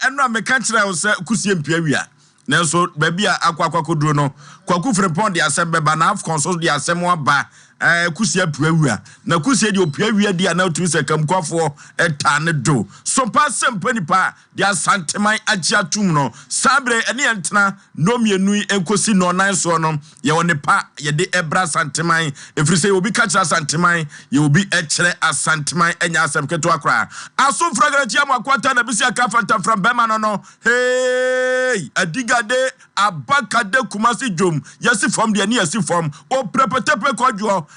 eno meka kire wo se kusie mpia wia nanso baby akwa koduro no kwaku frepon de Asem beba na afcon so de Asem aba kusia puawia na kusia de opuawia dia na otumi se kamkwafo eta ne do Sompa Asem Mpe Nipa de asanteman agya tum no sabre ene entena no mienu enkosi no nan so no ye woni pa ye de ebra santeman efri se obi ka kira santeman ye obi ekire asanteman enya Asem keto akra aso fragrant am akwata na bisi aka fanta from bema no hey adigade abakade kumasi jom yesi from de ne yesi from o prepetepe kodwo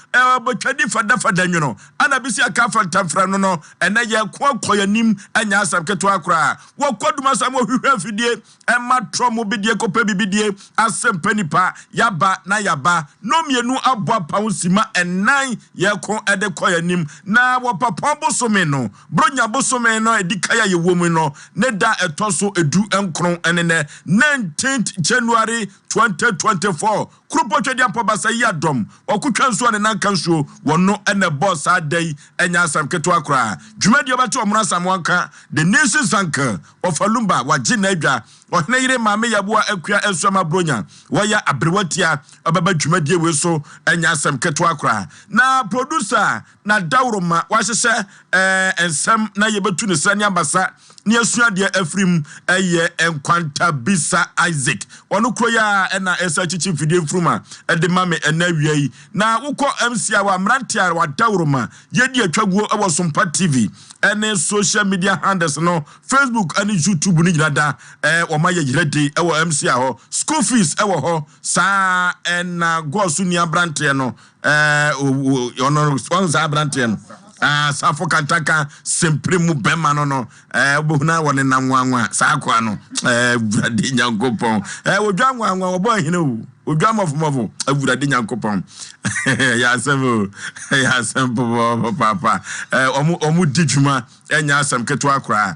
botwadi fada nwono ana bisi aka fanta from no ena ye koyanim enya Asem keto akra wo koduma sam ohwehwe afidie ema tromo bidie kopa bibidie Asem Mpe Nipa yaba na yaba no mienu aboa pausima enan ye ko ede koyanim na wo papa bosome no bronya bosome no edikaya ye womu no ne da etoso edu enkron enene 19th January 2024 Krupotwedi apobasa yadom okutwa nso ne nanka nso wono ene boss adai enya Asem keto akra dwumadi obato omra samwanka the nation sanka of Alumba wagina adwa ohne yire maame yaboa akua ensuama bronya waya abrewatia obaba dwumadi we so enya Asem keto akra na producer na dawroma wahye ensem na yebetu ne sane ambasa ne asua de afrim eye enkwanta bisa Isaac onu kroya ena esa chichi video fruma ede mame enawiai na ukọ MC awa mrantia wa dawroma yedi atwaguo ewo Sompa TV ene social media handles no Facebook and YouTube ni jinada o maye yirede ewo MC aho school fees ewo ho sa ena go su ni abrantia no ono sponsor abrantia no safo kantaka sempremu bema no obohuna woni na nwanwa sa akwa no Awurade Nyankopon odwa nwanwa obo hine o odwa mofomofo Awurade Nyankopon ya Asem papa omu dijuma enya Asem keto akra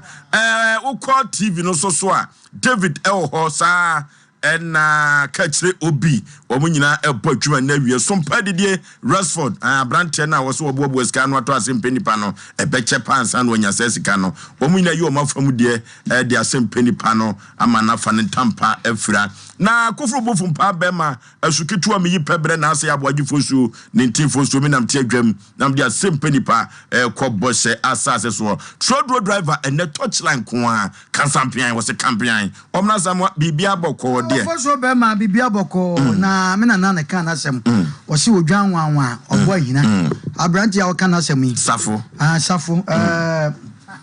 ukọ TV no so a David ho sa ena kachire obi omunyina ebo adwuma na wie Sompa didie Rashford brante na wo so obo sika no ato Asem Mpe Nipa no ebeche pansa no nya sika no omunyina yi o mafam die de Asem Mpe Nipa no amana fa ne tampa afira na kofro bofu mpa bema asukitu ameyi pebre na Osei Aboagye Oforisuo 19 mi nam tie adwam nam de Asem Mpe Nipa kobose asase so trodro driver ene touchline ko a kansampian wo se kampian omna samwa bibia boko de Oforisuo bema bibia boko na me na kan Asem wo se odwan wanwa obo ahina abranti ya wo kan Asem yi safo safo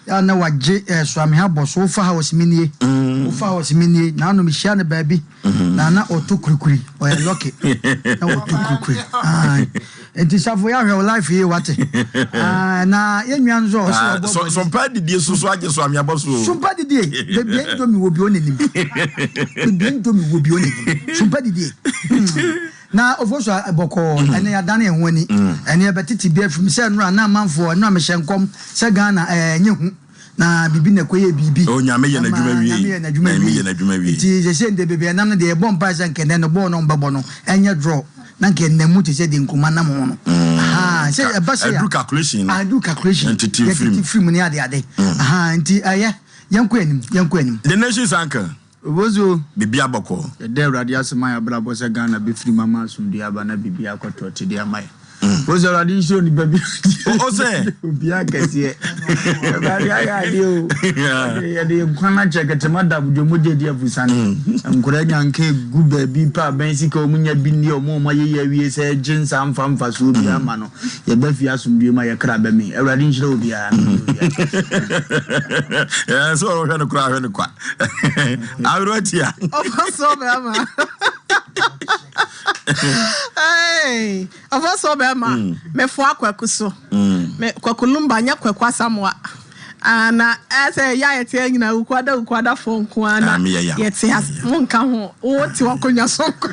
na wagye swami ha boso fa house minie fa house minie na no mihia ne baabi na otokurukuri o ya loke na otokurukuri enti safo ya hwe life ye wate na yenwa nzo so Sompa didie so agye swami aboso Sompa didie bebie ndo mi wobi onenim bebie ndo mi wobi onenim Sompa didie na Oforisuo boko ene ya dane enwani ene betiti bia fim se no na manfo no amehyenkom se Ghana nyehu na bibi na koye bibi o nyame ye na dwuma wi ti je se nde bebe nam de bom pa se nkene no bo no mbabo no enye draw na nkene mu ti se de nkuma na mo no se ebase ya I do calculation entity film ni ade nti yanko anim the nation sanka Obozo bibi aboko de Awurade asema ya brabo se Ghana be free mama asumdu aba na bibi akoto ti de amai Ozo Awurade show ni baby Ose bibi akese Awurade ya dio ya de kwana chekete madam jomoje di afusane nkura nyanke gu baby pa ben sika omunya bi ni omo ye ya wie se jinsa amfa so bi ama no ye ba fi asumdu ma ye kra ba me Awurade show bi ya so ro hwe no kra hwe no kwa Awrotia Oforisuo bema hey Oforisuo bema me fo akwaku so me kwakulumba nya kwakwa samwa ana ase ya yete nyina ukwada fonko ana yete has monka ho o ti wakonya sonko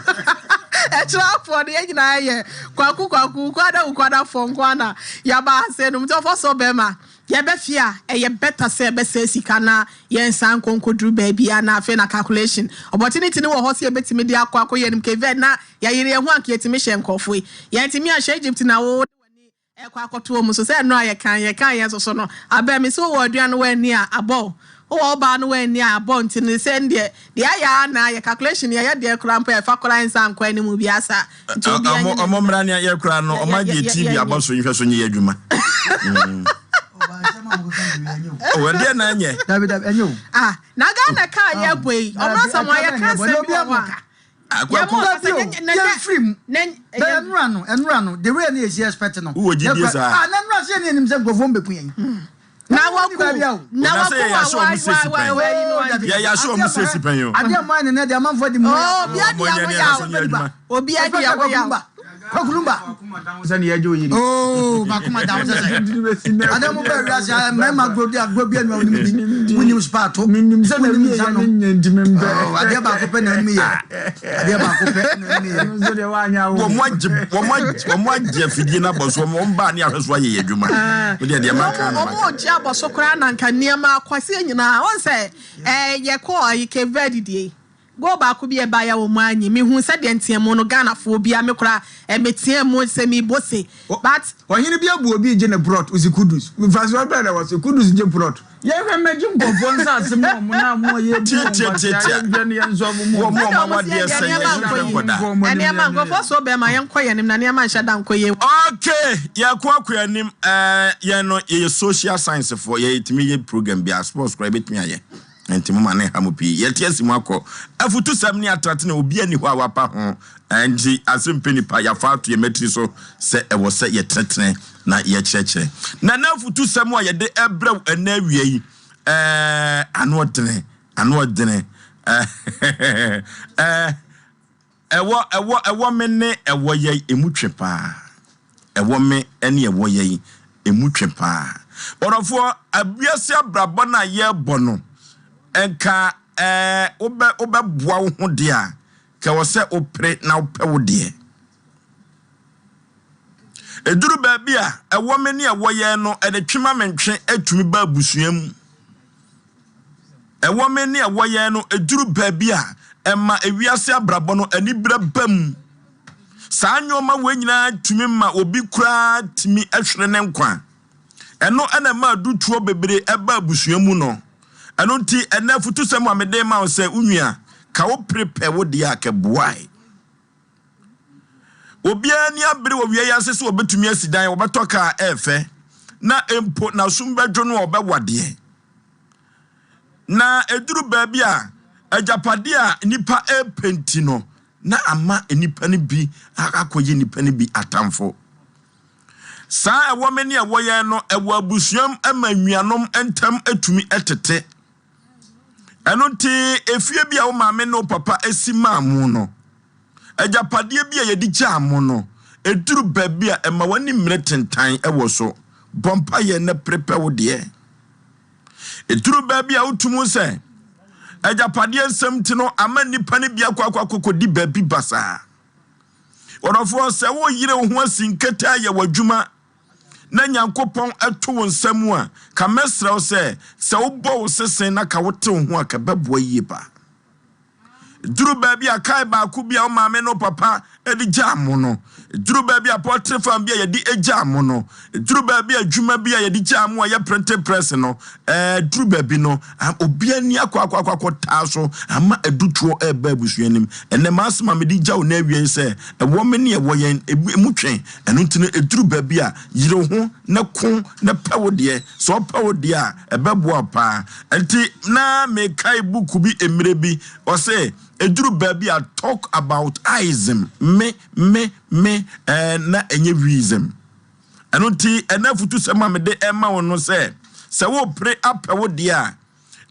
extra for the nyina ye kwaku ukwada fonko ana ya ba se no mto Oforisuo bema ye be fia e ye better say be say sika na ye nsan konkodru baby ana afi na calculation opportunity ni wo ho se ye betimi de akwa nim keve na ya yire ho anke yetimi hye nkofo ye yetimi a hye Egypt na wo ekwa akoto mu so say no ye kan ye so no abemi so wo aduan wo ani a abo o ba no we ni abont ni send de ya na ya calculation ya de kura mpa e fa kura nsa nkwa ni mu biasa omo mra ne ya kura no omo je TV aboso nhwe so nye adwuma o de na nye David enyo na ga na ka ya boy omo samo ya ka se bi wa akwa enrano the way na is expect no na enrano se ni nim se gofom beku yen na waku ya show mu se sipan yo ade man ne de amanfo di mu obi adi ya Kokulumba sani ya jo yiri makuma down se ade mo be riase me ma grobi no wini spato minim se na mi ya nyenti membe ade ba ko pe na mi ya ade ba ko pe na mi ya so de wa nya wo mo agye fidie na boso mo mba ne ahweso aye adwuma wo de ma kan mo ogye aboso kra na nka niam akwase nyina on se ye ko ayike vedidie go back be a buyer or money, me who said the Monogana phobia, me cry, and me tear more semi bossy. But when you be a booby, Jenna brought was a kudus. With us, what better was a kudus you brought. You ever imagine one some more year, and Yaman go for so be my young coy and Naniama Shadan Koye. Okay, Yakwa nim ye social science for ye to me program be a sports private me. Enti mama ne hamupi yetiesi mwako afutu samni atrate na obi ani ho awapa ho anji Asem Mpe Nipa ya faatu ye metri so se ewo se ye tretre na ye kyekye na afutu samu a ye de ebrew ana awie yi ano odene ewo me ne ewo ye emutwe pa ewo me ene ewo ye emutwe pa orofo abiase abrabo na ye bono enka obe boa wo ho de a ka wo se opre na ope wo de eduru ba bia ewo me ne ewo ye no ede twema mentwe atumi ba busuam ewo me ne ewo ye no eduru ba bia emma ewiase abrabo no ani bra bam saa nyoma we nyina tumi ma obi kura timi ahwere ne nkwa eno ana ma dutuo bebre eba busuam no anonti ena futu semu amede ma se unua ka wo prepare wo dia ke boai obia ni abere wo wie yase so obetumi asidan wo betoka efe na empo na sumbadwo no obewade na eduru baabi a ajapade a nipa epenti no na ama nipa ne bi akoye nipa ne bi atamfo saa ewo meni ewo ye no ewo abusuam ama nuanom entam atumi etete enonti efie bia wo maame no papa esimamu no ajapade bia ye di gyamu no eduru baabi a ema wani mretentan ewo so bompa ye na prepare wo de eduru baabi a utumu se ajapade ensem ti no ama nipa ne bia kwakwa di baabi basa orofo se wo yire ho asinketa ye wadwuma na nyankopon ato wo nsam a ka mesra wo se wo bo wo sesen na ka wote ho a ka beboa yie ba duru baabi a kai ba ku bia o maame no papa edi gyamo no duru baabi a portrait fam bia ye di egyamo no duru baabi a dwuma bia ye di gyamo a ye print press no duru baabi no obi ani akwa taso ama edutuo eba busuanim ene masema me di gyawo na awie se ewo me ne ewo yen emutwen eno ntine eduru baabi a yire ho na ko na pawo de so pawo de a ebeboa pa enti na me kai buku bi emre bi o se eduru baabi a talk about ism me na enye wisdom anonti enafutu sema me de ema wono se wo pre apewo de a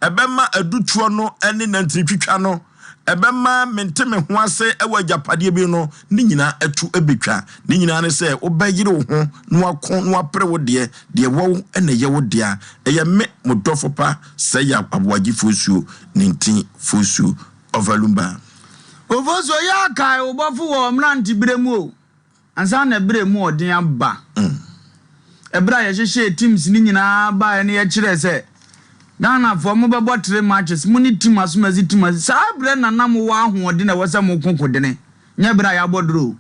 ebema adutuo no ene nantritwitwa no ebema menteme ho ase ewa japade bi no ni nyina atu ebetwa ni nyina ne se obeyire wo ho no akon no apre wo de wo ene ye wo de a eye me modofo pa se ya Aboagye Oforisuo nintin Oforisuo Overlumba Oforisuo ya kai obofu wo mranti bremu o ansa na bremu odin aba ebra ye hwehwe teams ni nyina ba ne ye kire se Ghana for mo bebo 3 matches muni team asomazi team sa bre na nam wo ahoode na wose mo konkode nya bra ya bodro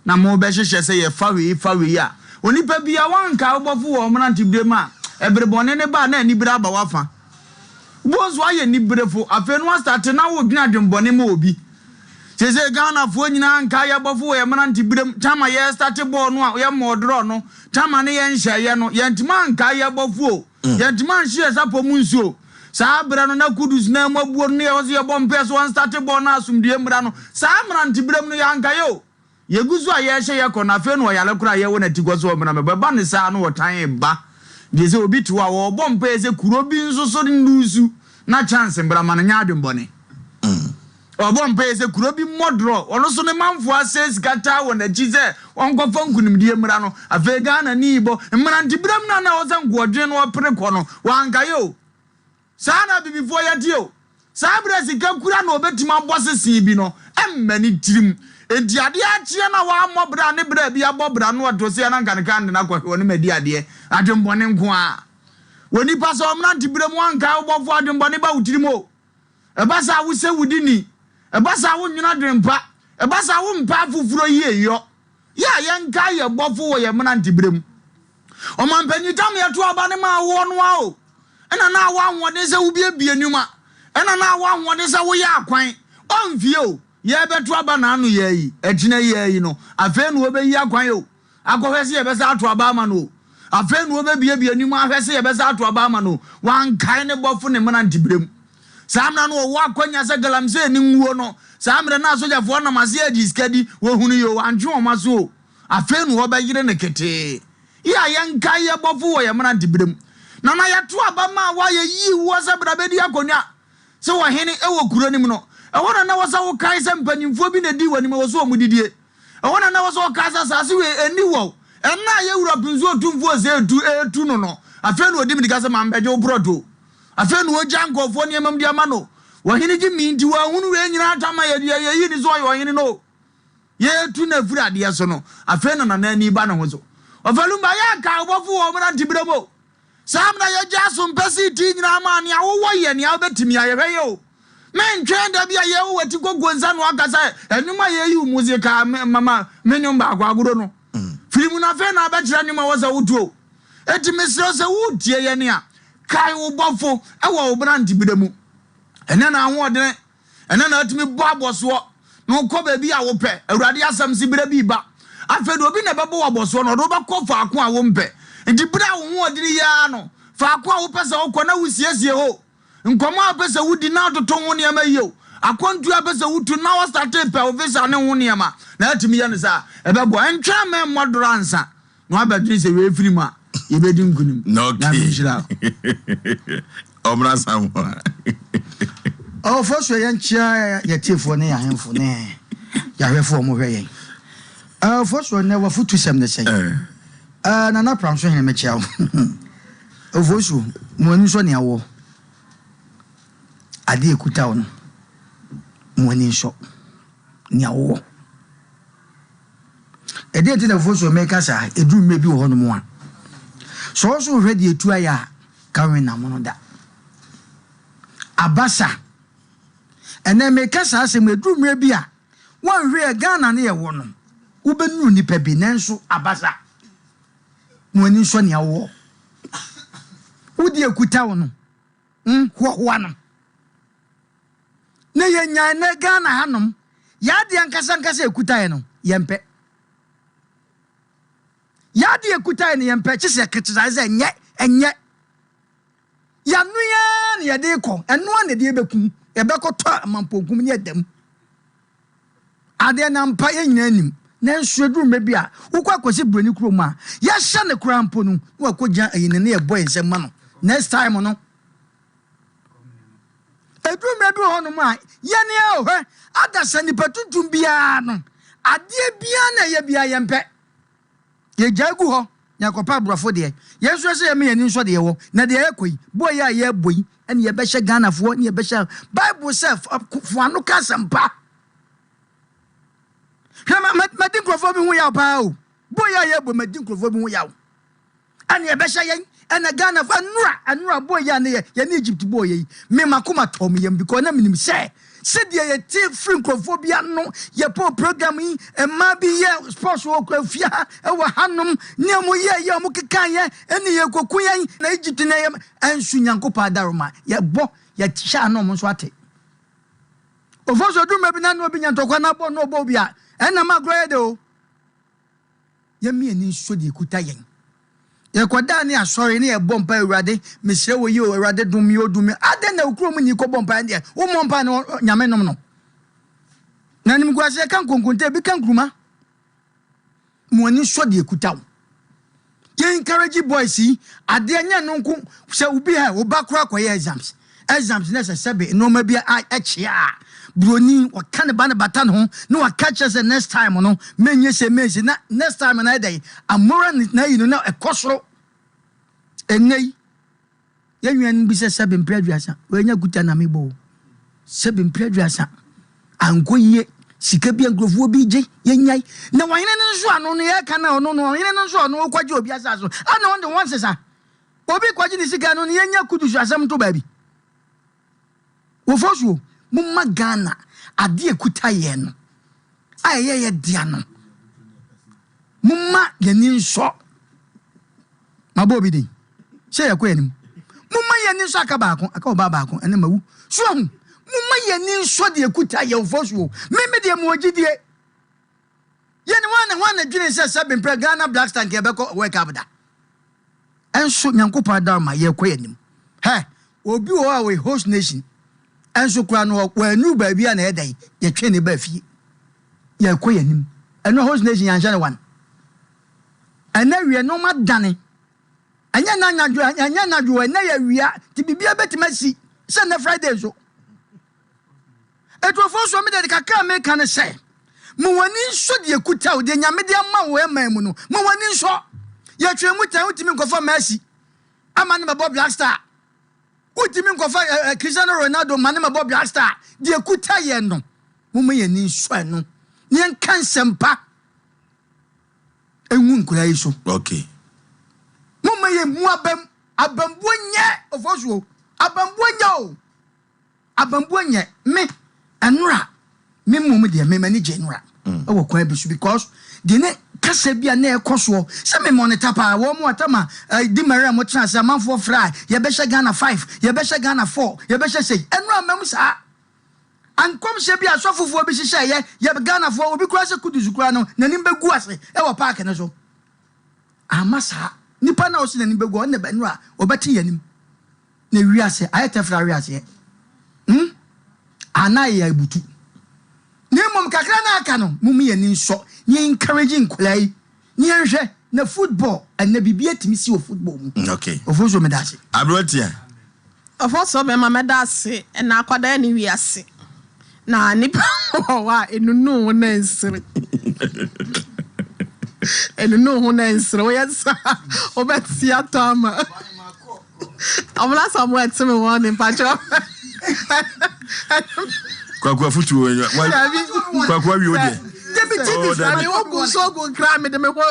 na mo be hwehwe se ye fawe ya onipa bia wanka obofu wo mranti bremu a ebre bone ne ba na ani bra ba wafa boss why ye ni brefo afenu start na wo dwena dwembone ma obi sese Ghana fo nyina nka ye bofo ye mranti brem tama ye start ball no a ye modro no tama ne ye nhye no ye ntima nka ye bofo ye ntima nhye sapo mu nsuo saa bra no na kudus na mabuo no ye wo ye bompe so one start ball na asumdie mra no saa mranti brem no ya nka yo ye guzu a ye hye ye kona afenu yale kura ye wona tigwo so mra me ba ne saa no wotan ba jese obi tuwa wo bompe ze kuro bi nso so nusu na chance mbra man nya adwembone bompe ze kuro bi modro ono so ne manfo ase skata wo na jize onkofo nkunimdie mra no afa Ghana ni ibo mra ntibram na wo san godwe no opere kono wanka yo sana bibifo ya dio sabra sika kura na obetima bosese bi no emmani tirim ediade achie na wa mobra ne bra bi abobra no otose na nkankan na kwa woni mediade adwembone nko a woni paso omnanti brem wanka obofo adwembone ba utirimo ebasa wo se wudini ebasa wo nwuna dwempa ebasa wo mpa fufuro yeyo ya yenka ye bofo wo ye mnanti brem omampanyi tam ye to aba ne ma wo no a o ena na wa nwode se wo bie numa ena na wa nwode se wo ya akwan onfie o ye beto aba na anu ye yi ejina ye yi no afenu obeyi akwan yo akohwese ye besa ato aba ama no afenu obebie numa ahwese ye besa ato aba ama no wan kan ne bofo ne mana ntibrem samna no wo akwanya se galamse ni nwuo no samre na sojafo na mase ajiskadi wo hunu yo anju omaso afenu obeyire ne kete ya yenka ye bofo wo ye mana ntibrem na na yato aba ma wa ye yi wo se brabedi akonya se wo hene ewo kuro nim no ewona na wasa wo kai se mpanyimfo bi na di wani ma woso omudidie ewona na wasa wo kai sa sase we eni wo enna ye wura pinzo otumfo ze etu no afenu odi mi dikase ma mbeje obrodo afenu o jankofo ne emam di amano wo hene gi mi ndi wa hunu we nyina atama ye yi ni so yo hene no ye etu na fura de so no afenu na na ni ba na ho so ofalumba ya ka obofo wo mra ntibremo samna ye jaso mpesi ti nyina ma ne awo ye ne abetimi ayehwe yo men twenda bia ye wo wati gogonza no akasa enuma ye yi muzika mama menyo mba agwaguro no filimu na fe na abakira nyuma woza wutuo eti mesiro se wutie ye ne a kai wo bofo ewo wo brand bidemu ene na ahode ene na atimi bo aboso no ko ba bi a wo pe awurade asam si bira bi ba afedo obi na bebo aboso no do ba ko fa ako a wo mpe enti bira wo ho odiri ya no fa ako a wo pese wo ko na wusiesie ho nkoma apese wudi na toto ho ne ma yio akwantu apese wutu na wo start pe ofisa ne ho ne ma na atimi ya ne sa ebebo entwa me modoro ansa no abadwin se we firi ma ye bedi nkunim no omra samwa o foso ye nchia ye tiefo ne ya hemfo ne ya hwefo mo hwe yen foso ne wa futu sem ne sei na na pranso hen me chia o foso mo ni so ne awo ade ekuta ono mo ni so ne awo ede ti na foso me kasa edu me bi wo hono mo a so hwedi etu aya kawen na mo no da abasa ene me kasa asem edu me bi a wan hwe Ghana ne ye wo no ubenu nipa bi nenso abasa mo ni so ne awo udi ekuta ono ho no ne ye nya ne Ghana hanom ya de ankasa ekuta ye no yempe ya de ekuta ye no yempe chise kriticize enye ya nuya ne ye de ko eno ne de bekum e be ko to amampokum ne edam ade na mpa ye nyina nim na nsuedu mebi a ukwa kwesi broni krom a ya hye ne krampo no wa kogya ayine ne ye boy nsem ma no next time no edu mebi ho no ma ye ne ohwe adasa ni patutum bia no ade bia na ye bia ye mpe ye jagu ho yakopa brofo de yesu se ye me ye ni nso de ye wo na de ye koi boy ya ye boy ene ye be hye Ghana fo ne ye be hye Bible self fo anu kasampa madin krofo bi hu yaw pa o boya ye bo madin krofo bi hu yaw ane ye be hye yen ene Ghana fa anura boya ne ye ne Egypt boya yi me makoma tom yem because na minim se de ye ti free krofo bi ano ye po program yi e ma bi ye sports wo krofia e wo hanom ne mo ye mo kekan ye ene ye koku yen na Egypt ne ye ensu nyankopa daroma ye bo ya tisha no mo so ate Oforisuo du mebi na no bi nyantokwa na bo no bo bia ena magro de o ye mi ni so de kuta yen ye kwada ni asori ni e bompa Awurade mesre wo yi o Awurade dum mi odum ade na okuro mu ni ko bompa de wo mompa no nyame nom no na nim gwa se kan konkonte bi kan kuruma mo ni so de kuta ye encourage boys yi ade anya no nko se ubi ha obakura koye exams na se sebe no ma bia achia broni waka ne ba ne bata no no waka catch the next time no menye se mense na next time na dey amora na yi no na ekosoro enei ye nwan bi se sebe mpraduasa we nya guta na mebo sebe mpraduasa ankoye sika bi angrofo bi je ye nyai na wahene no nso ano no ye ka na ono no wahene no nso ano kwaje obi asa so ana on the one sesa obi kwaje ni sika no ye nya kudusu asem to ba bi Oforisuo mumma Ghana ade ekuta ye no ayeye dia no mumma yeni nso mabobi din se yakọ yanim mumma yeni nso aka ba ko ene mawu so hu mumma yeni nso de ekuta ye Oforisuo me de mu ogidie yeni wana dwene se sabe mpre Ghana Black Star ke be ko work abda enso nyankopa da ma ye kọ yanim he obi wo a we host nation enso kura no wanu ba bia na edai ye twe ne ba fie ye koyanim eno host nation yan jane wan ana wie no madane anya na anadwo na ya wia ti bibia betimasi se na Friday so eto Oforisuo me de kakra me kan se mo wani so de ekuta o de nyame de ama wo ema mu no mo wani so ye twe mu tan utimi nkofa masi ama ne Bob Black Star utimi nkofa Cristiano Ronaldo mane Bob Black Star de ekuta ye no mumma ye ni so no yen kan sempa enwu nkura yi so okay mumma ye mu abambuonye Oforisuo abambuonye me enura me mum de me mani je enura e wo kwa bi so because de ne kasa bia na ekoso se me monitor pa wo mu atama di mara mo tena se manfo fry ye be she Ghana 5 ye be she Ghana 4 ye be she say enura mam sa ankom se bia sofufu bi hye ye Ghana 4 obi kura se kuduzu kura no nanim begu ase e wo park ne so amasa nipa na o se nanim begu on ne enura obeti yanim na wiase ayetefra wiase anaye ibutu Nemom kakra na aka no mummi ye ni so ni encouraging kulai ni enhwe na football and na bibia timi si o football mu okay Oforisuo me dase abrotia Oforisuo be ma me dase na akwada ni wiase na nipa wa enunu ho na nsire enunu ho na nsire o yesa obeti atama amla Samuel timi won in pacho kwa futu kwa wi ode TV sami ogun so gun kra me de me ko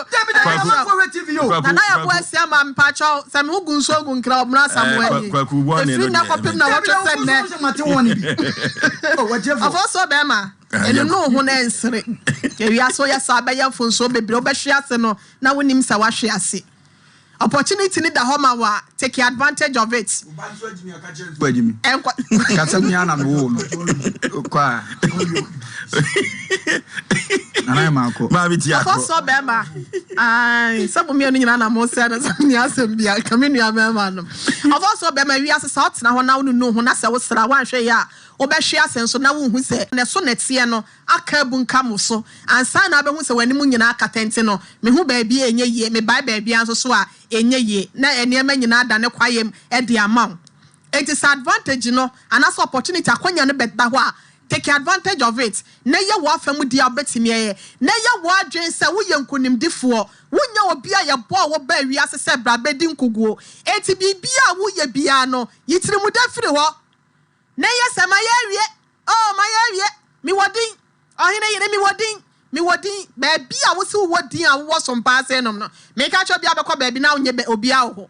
TV yo na ya bo asia ma mpacho sami ogun so gun kra obna Samuel kwa wone no na kopim na watch sen ne Oforisuo be ma enu no ho na nsere e wi aso ya sa be ya fonso bebre obehwe ase no na wonim sa wahwe ase opportunity ni da homa wa take advantage of it Kasamia na wo no kwa ana mako ma biti akọ Oforisuo be ma sabo mi nyina na mo se na ni asem bia kamenu ya me ma no Oforisuo be ma wi ase sa otena ho na wo no ho na se wo sra wan hwe ya obehwe ase nso na wo hu se ne so netie no aka bu nka mo so ansa na be hu se wani mu nyina aka tente no me hu ba bia enye ye me ba bia anso so a enye ye na enema nyina da ne kwayem e di amount it is advantage no and as opportunity akonya no beta ho a take advantage of it na ye wo afam dia obetimi ye na ye wo adwen se wo ye nkonimdifo wo nya obi a ye bo wo ba wi ase se bra bedi nkoguo enti bibia wo ye bia no yitiri mu da firi ho na ye se ma ye wie oh ma ye wie mi wodin ohine yire mi wodin ba bia wo se wo wodin a wo Sompa ase nom no me ka cho bia be ko ba bi na wo nye obi a wo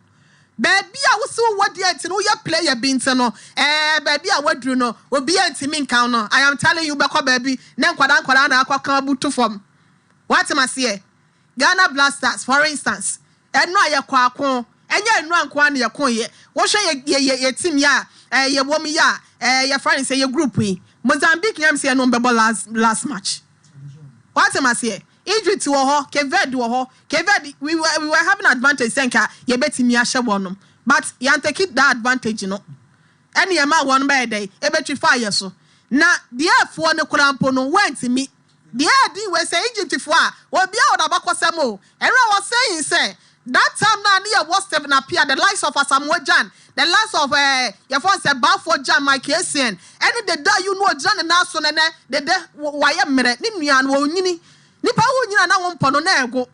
baby a wo so wodi enti no ye player bi enti no baby a wadru no obi enti min kan no I am telling you be ko baby na nkwada na akwa butu form what am I say Ghana Black Stars for instance eno aye kwa akon enye enu anko na ye kon ye wo hwe ye team ya ye womi ya your friend say your group we Mozambique yam say no bebo last match. What am I say? Egypt wo ho, Keved wo ho. Keved we were having advantage senka ye betimi ahye bonum. But yan take it that advantage no. Any ama one by day e betwi fire so. Na the F1 ne kurampo no went me. The idea we say Egypt for obi a odabakosem o. Everyone was saying say that time na near was 7 appear the likes of Asem Mpe, the likes of your phone said Bafo Jan my KCN. Any the day you know Jan and Naso and the day why a minute Nimian wo nyini. Nipa wo nyina na won pono na ego.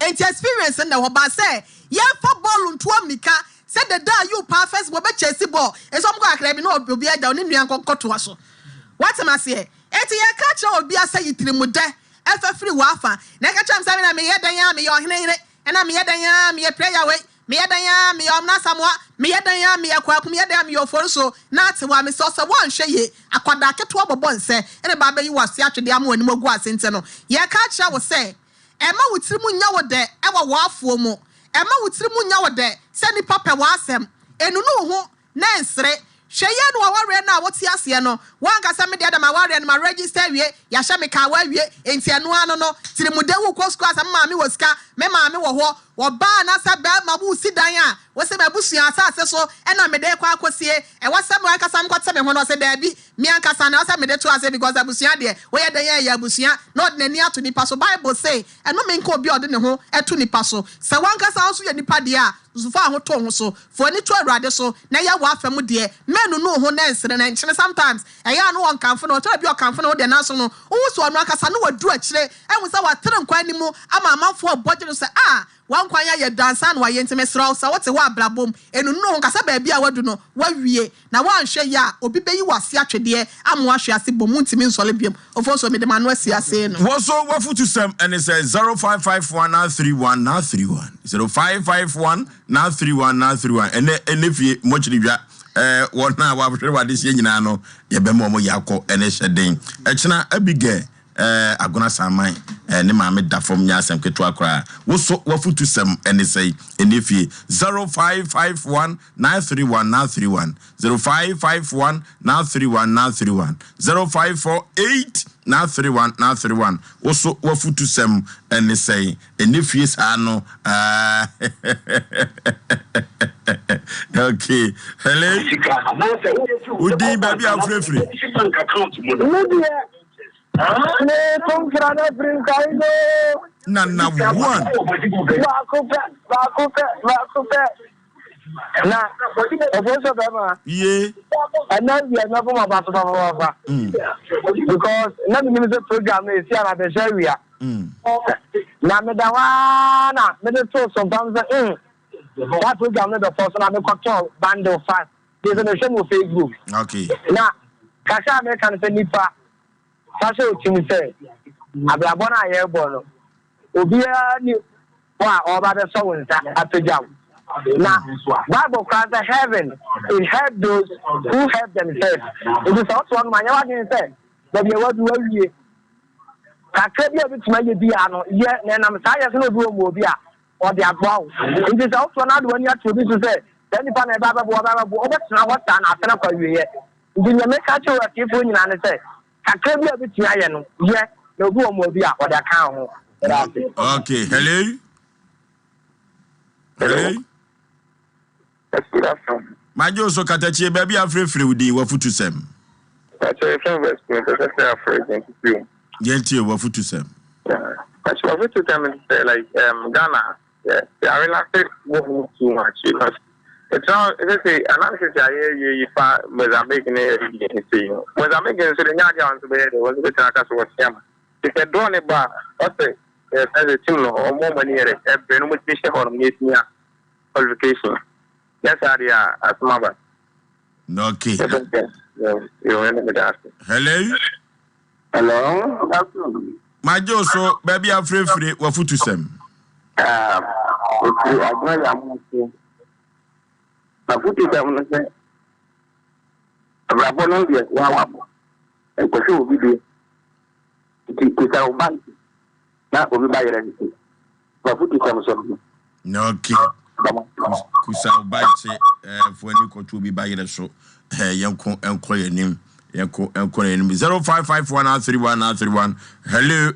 Enti experience na wo ba say ye football nto amika said the day you perfect wo be chase ball. E so mko akra bi na obi agya oni nuan kokoto aso. What am I say? Enti ye ka cha obi asa yitirimu de efa free wafa. Na ka cha msa na me ye dan ya me yo hene and I'm yedanya, me a prayer way, me yedanya, me omna samwa, me yedanya, me a quack, me yedam your Oforisuo, not one, Miss Osa one shey, a quadaka to a bon say, and a baby you was such a damn when more guas internal. Ye catch I was say, Emma would trimu yawa de, ever waff for more. Emma would trimu yawa de, send the papa wasem, and no who, Nansre. Sheyan wa ware na woti ase no wan kasa me de da ma ware na ma register wie ya hye me ka wa wie enti eno ano no tirimude wo kosko asa ma me wosika me ma me wo ho wo ba na sa ba ma bu sidan a wo se mabusu asase so e na me de kwa akosie e wasa me kasa me kwate me ho no se da bi me ankasa na wasa me de to ase because abusuan de wo ye dan ya abusuan no de nani ato nipa so Bible say eno me nka obi ode ne ho eto nipa so se wan kasa so ye nipa de a zufa ho to ho so fo ni to awrade so na ya wa afam de menu no ho na nsere na nkyene sometimes eya no won kanfo no to bi o kanfo no de na so no wo so no akasa no wadu akire enwu sa wa tere nkwan ni mu ama amanfo obodje no se wan kwan ya dansa na wa ye ntime sraw sa wote wa ablabom enu no nkasa ba bia wadu no wa wie na wan hwe ya obi beyi wase atwede am wa hwe ase bom ntime nsole biem Oforisuo me de manu asi ase no wo so wa futu sem and it says 0551931931 0551931931 ene fie mochiri dwa wona wa hwe wa de sie nyina no ye be mo yakọ ene hyeden ekina abige agona saman ne maame da fom nya asem keto akra wo so wa futu sem ene say ene fie 0551931931 0551931931 0548931931 wo so wa futu sem ene say ene fie sa no okay hello udi baby afrefre na one na Oforisuo bema yeah and now we are not from about because let me the program is here at the area na me da wana me dey talk sometimes that program the first na me control bundle fast there's an show on Facebook okay na kasha me kan se nipa kasha o timi se ablabo na ye bo no obi ni wa oba be so wonsa apejam na Bible calls the heaven it help those who help themselves it is also one man you say but you what do we kakra bi obitima ye bi ano ye na nam sa ye se no bi o mo bi a o de agbawo it is also na do any to be to say then if na baba bo obetina wata na afena kwa wiye ndi nye meka che wa tifo nyina ne say kakra bi obitima ye no ye na obi o mo bi a o de aka ho okay hello Majo so katachi baby afrefre udi wa futu sem. Actually, from West Point, I say afraid thank you. Yenti wa futu sem. Actually, wa futu sem is like Ghana. Yeah, I relax moving too much because it's not. It's say analysis. You Mozambique ne say Mozambique is the nyaja want to be there. Was the tracks was him. If you don't eba, okay. As a team no more money here. No much fish for me qualification. Yes, area as mother. Okay. Hello. hello Majo so baby afrefre wa futu sem. okay agba ya mo so na futu sem no say abrabo no de wa e ko se obi de ti ta bank na obi ba yere ni wa futu sem so Okay. kusa obache for any kotu bi ba yere so yenko enko yanim yenko enko yanim 05513131 hello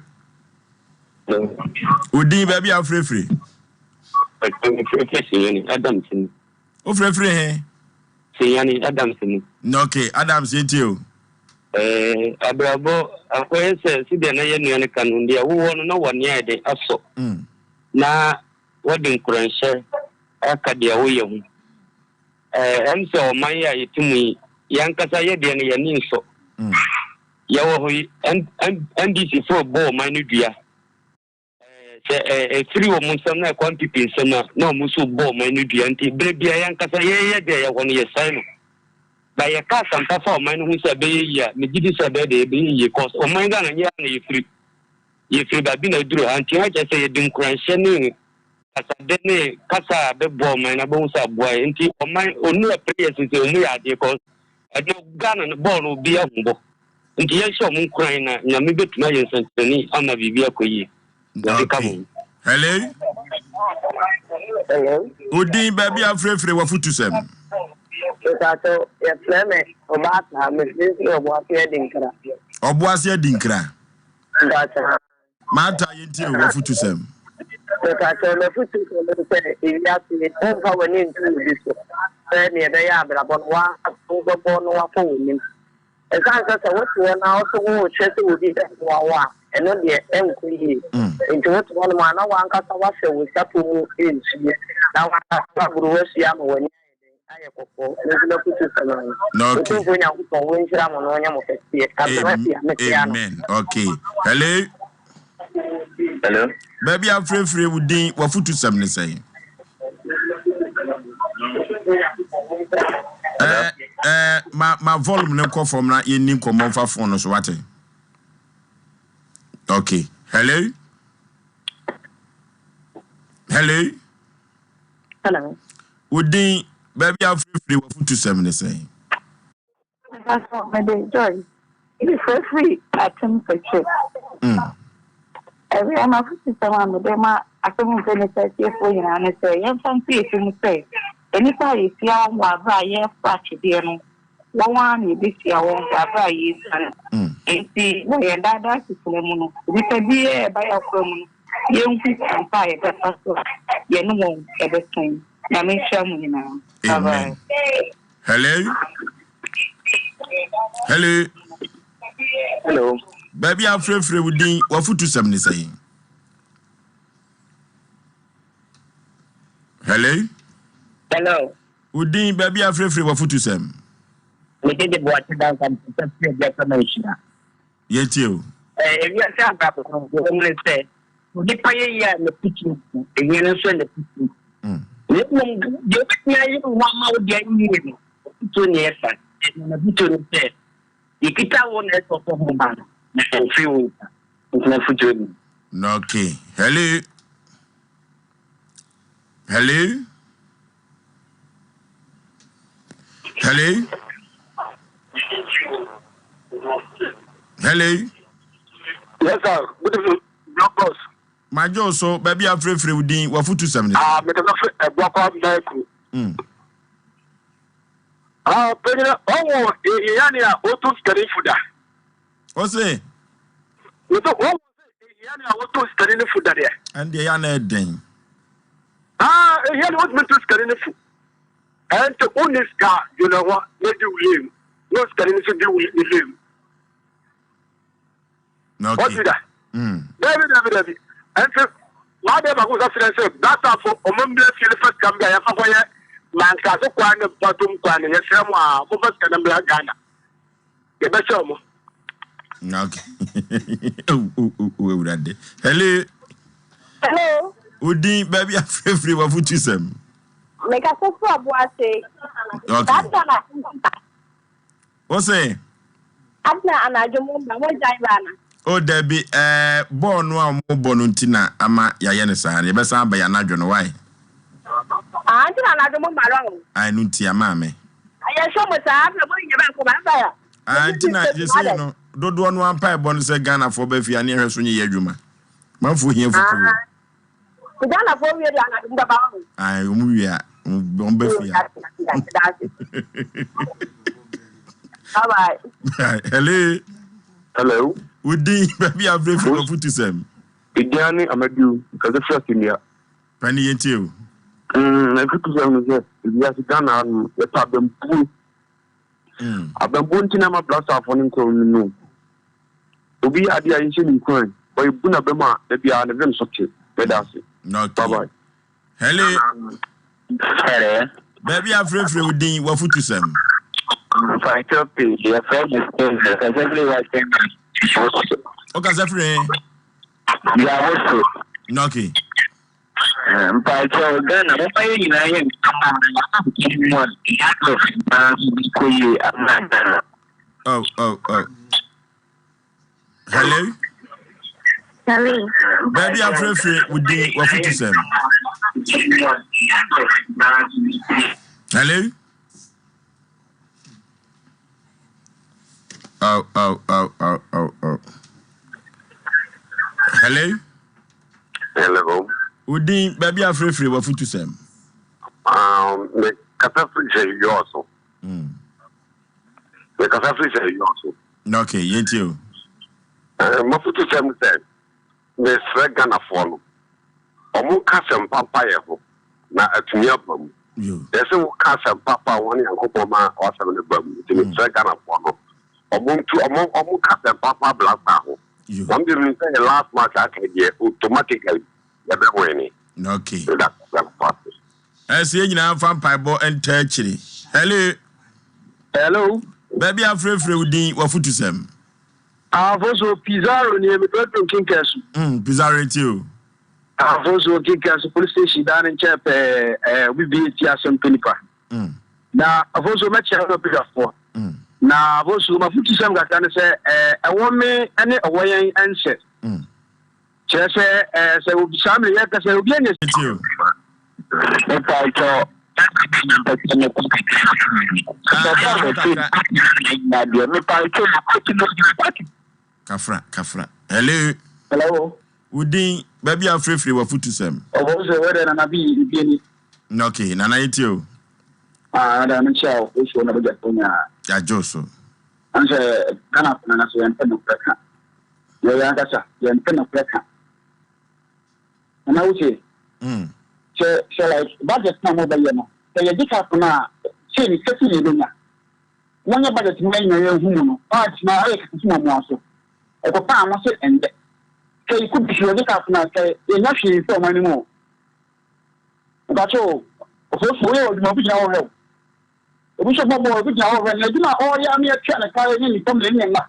Udi baby afrefre Adamson. Ofrefre he Sayani Adamson. no okay Adams yetio Abrabo akwai se side na yenu ne kanu dia wo no woni ade aso na wadin kuranshe aka dia wo yehu emse o man ya yitimu yankasa ye de ne yani so yawo ho NDC for bo man no dua three wo munsam na kwa pipi nsam na musu bo man no dua nti brebia yankasa ye de ye wono ye sai no ba ye ka Sompa for man hu se be ye me gidi se be de be ye cause o man ga na ye na ye free ba bi na duro anti ha je se ye din kuranshe ne kasa de ne kasa be bo man na bo sa boy nti o man onu e prayer se o mu ya de cause e do ga na bo no bi ahumbo nti ye sho mu kuran na nya me betuma ye nsantani ama bibi akoyi okay hello Udi baby afrefre wa futusem Tato ya flame obata mfisi obwase dinkra. Obuase dinkra. Ndata. Mata yenti wa futusem. Tato le futusem se iliasi onfa woni ntu biso. Se ne be ya brabon wa ngbo no wa fo woni. E kan se wotu na oso wo chese odi wa eno de enku yi. Nti wotu no ma na wa nkasa wa se wo sapo mu enchi. Na wa buru wo sia mo woni. Amen. Okay. Hello. Hello. Baby afrefre wudin wa futusem ne say. My volume ne ko from na ye nim komon fa phone no so wate. Okay. Hello. Hello. Hello. Udin baby afrefre wa futusem ne say. That's what my day joy. It is free Asem Mpe Nipa. Every time I put it on the demo, Asem Mpe Nipa for you and say, "Yes, I'm free say." Anytime you see our wire patch there, one you be see our wire is and see where that is for the we can be by a from young people and fire, but also you know everything. I mean, show me now. Amen. Hello. Hello. Hello. Baby afrefre wudin wa futusem ne say. Hello. Hello. Udin baby afrefre wa futusem. We did the board down and the information. Yetio. If you are saying that, we say, we pay ya the kitchen, and you know, the kitchen. Let me just say, one more day, to near that, and a bit to say, you get our own as of a man, and free winter. It's not for doing. Okay. Hello. Hello. Hello. Hello. Yes, sir. Good evening, Block Boss. My Joe, so baby afrefre wudin wa futusem ne. Me the a block of Naku. Penina, oh, Yania, Otu study for that. Osei. You don't want Yania, Otu study for that. And the yana den. Here was meant to study the food. And to own this car, you know what, they do live. No studying to do with him. Okay. What did that? David. And so, whatever was after that's for a member of the first come by a fire. Man, Caso Kwan, Patum Kwan, and Yasama, who first can be a Ghana. The best of okay. Oh, hello. Hello. Udin baby afrefre wa futusem. Make a Osei Aboagye. Okay. Osei. Adna anadwomba mo jaibana. O debi born no am born ntina ama yaye ne sa ne be san ba ya nadwo no why. Antina anadwomba ro. Ai no ntia ma me. Aye so mo sa abna mo nyeba ko ba ya. Antina je say no dodo no ampa e bon se Ghana for ba fi ane hweso nye adwuma. Manfo hia fufu. Kujana for we are not about. I umuya umbefia. Bye. Hello. Udi baby afre for futusem. Idiani Amadu, because the first in here. Penny yetio. Futusem is yes, Ghana, the problem. I've been wanting my blood off on him. To be at the ancient coin, but you put a bema, maybe I never such it. No, bye. Hello. Baby afre for Udi wa futusem. Fight up, your friend is exactly what Okay, Zafre. Yeah, also. Noki. But then I'm paying Oh. Hello. Hello. Baby afre Udi wa futusem. Hello. Oh. Hello. Hello. Udi baby afre wa futusem. The catastrophe is also. The catastrophe is also. Okay, yetio. Mafutu Sam said, the Sregana follow. Omu Casam Papa Yaho. Na at Miabum. There's a Casam Papa one and Copoma or 7 bum. The Sregana follow. Omu Casam Papa Black Baho. One didn't say last match I can get automatically. Every okay. That's part. I see you now from Piebo and Tertiary. Hello. Baby afre Udi wa futusem. Avoso Pizarro near me to King Castle. Pizarro too. Avoso King Castle police station down in Chap we be Asem Mpe Nipa. Now Avoso match I have bigger for. Now Avoso my foot some got and say I want me any away answer. Say so family yaka say obi any too. Kafra. Hello. Udi baby afre wa futusem. Avoso where na be ni. Okay, nana itio. Da no chao so na be tonya. Ya joso. Anse kana na so yente no preka. Yo ya kasa, yente no preka. Na uche. So like budget na mo ba yeno. So ye dika na se ni kesi ni donya. Wonya budget mo yin ye hu no. Na aye kesi mo aso. E ko pa mo se ende. Kay ku bi so dika na kay ye nya hwe so mo ni mo. Ba cho so ye o mo bi na wo he. Obi so bo bi na wo he na dina o ya mi atwa na kay ni tom le ni ma.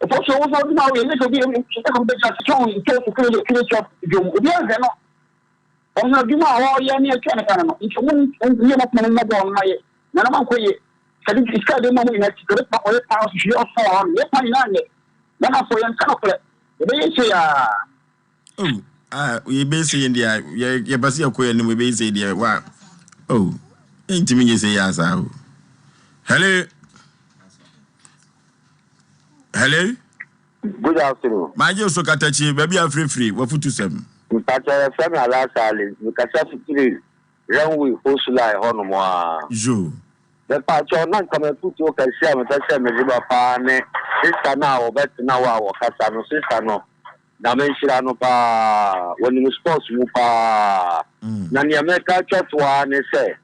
O so wo so dina wo ye so bi e ko be ja chon to ko chop jom obi an he no. Ona duma o ya ni atwa na kana no. Nti mo ni mo pon na bo na ye. Na na man ko ye. Kadi iska de mo ni na ti ko pa o pa o shi o so on. Ye pa ni na ne. Na na so yan kana ko le. Ye say ya. We be saying dia ye basi akoya ni we be say dia wa. Enti me say ya sa. Hello. Good afternoon. My jo so katachi baby afre wa futusem. Mpacha fami ala sale, nkasa fitiri runway hosulai hono mo. Jo. The pacho nan kama futu ka sia me ta sia me riba pa ne. Sister na o bet na wa kasa no sister no. Na men shira no pa woni mu sports mu pa. Na ni America church wa ne se.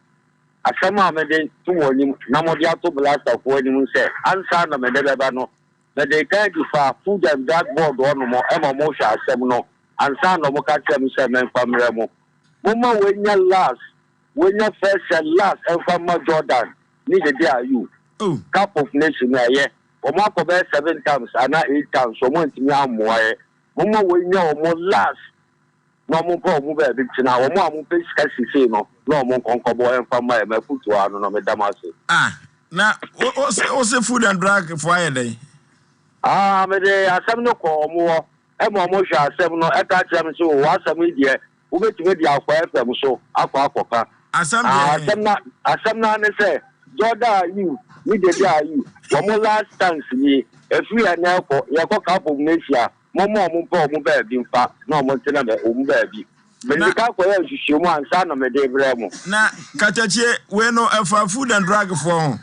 Asama me den tu woni na mo dia to blaster ko ni mu se. Ansa na me de ba no. Na de ka di fa food and drug board hono mo e mo mo sha asem no. Ansa no mo ka tell me say men famre mo. Mama wenya last, wenya first and last and from Jordan. Need the day you. Cup of nation here. Omo ko be 7 times and 8 times so mo ntimi amoe. Mama wenya omo last. No mo ko mo be big na omo amu pe skasi say no. No mo konko boy and from my futu anu no me damase. Na o se food and drug for here dey. Me dey asem no ko omo. Emo mo hwa asem no e ka kire me so wa asem die wo betime dia akwa FM so akwa akoka asem na ne say Jordan you we dey there you wo last chance ni efi na ekọ cup of nation mo ba bi mfa na mo tena be o mo ba bi Medical for you and son of a day bremo. Na Katache, we know for food and drug for.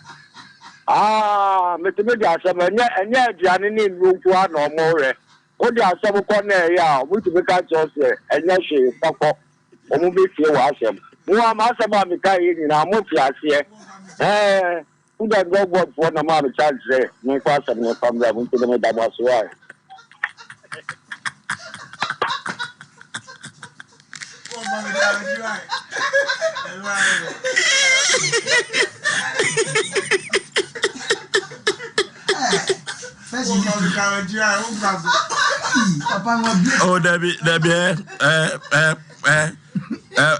Mr. Asem and yet Janine room to one or more. What they are some corner, yeah, which we can't just say, and yes, she fuck up. Or maybe few Asem. No, I'm Asem Mpe in our movie here. Who that go work for the man child say, no question from them into the Madame was why. Oh, Debbie,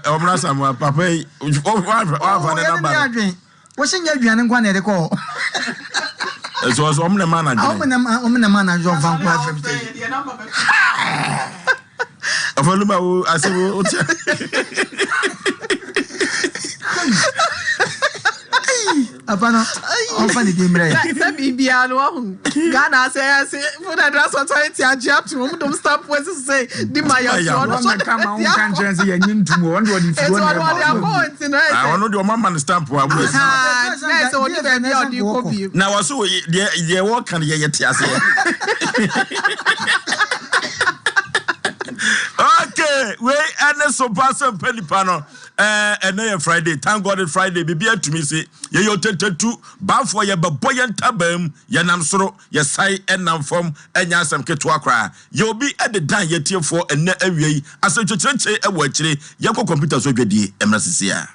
Omrasam, Papa, what's in your Vian and one at the call? It was Omna Manager. Omna Manager of Van Avaluma, I said, Apana, on funny game. Bibiano, Ghana says, when I dress what I tell you, don't stop what to say. Dimaya, come on, can't and into one. I want to do a mamma stamp. Now, I saw the walk and yet. Okay, we and so Asem Mpe Nipa and Friday. Thank God it's Friday. Be here to me say ye yo tetetu ba for ye boy and tabam ye nam soro ye sai and nam form and Asem keto akra. Ye be at the dan ye tie for and awie as a church e wo akire ye ko computer so dwedie emrasisia.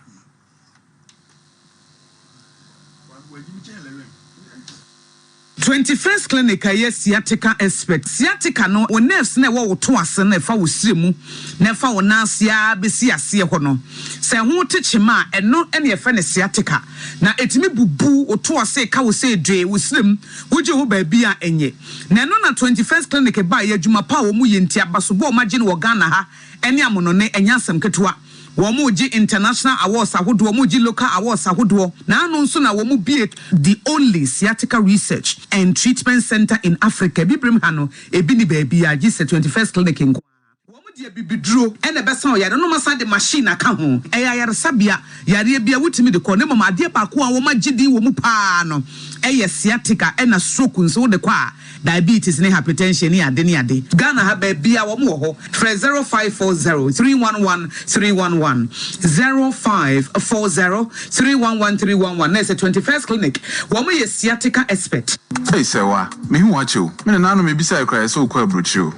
21st clinic aye sciatica expert sciatica no o nerves na wo to ase na fa wo siremu na fa wo nasia besi ase ho no se ho techima eno ene ye fa ne sciatica na etimi bubu o to ase ka wo se dwe wo sirem wo je ho ba bia enye na no na 21st clinic ba ye adwuma pa wo mu ye ntia baso bo ma je ne wo Ghana ha ene amono ne enya asem ketewa Womuji international awards ahodo womuji local awards ahodo na anu nso na womu be the only sciatica research and treatment center in Africa bibrim hano ebi ni baby a gise 21st clinic nko womuji bibiduro ene besa o yare no masa de machine aka ho yare sabia yare bia wutimi de ko ne mama ade pa ko a womagidi womu pa no sciatica ena stroke nso de kwa diabetes ne hypertension ne ade ne ade Ghana ha ba bia wo mo ho 0540 311 311 0540 311 311 na 21st clinic wo mo ye sciatica expert. Hey sewa me hu acho me na no me bisa ekra so kwa brochu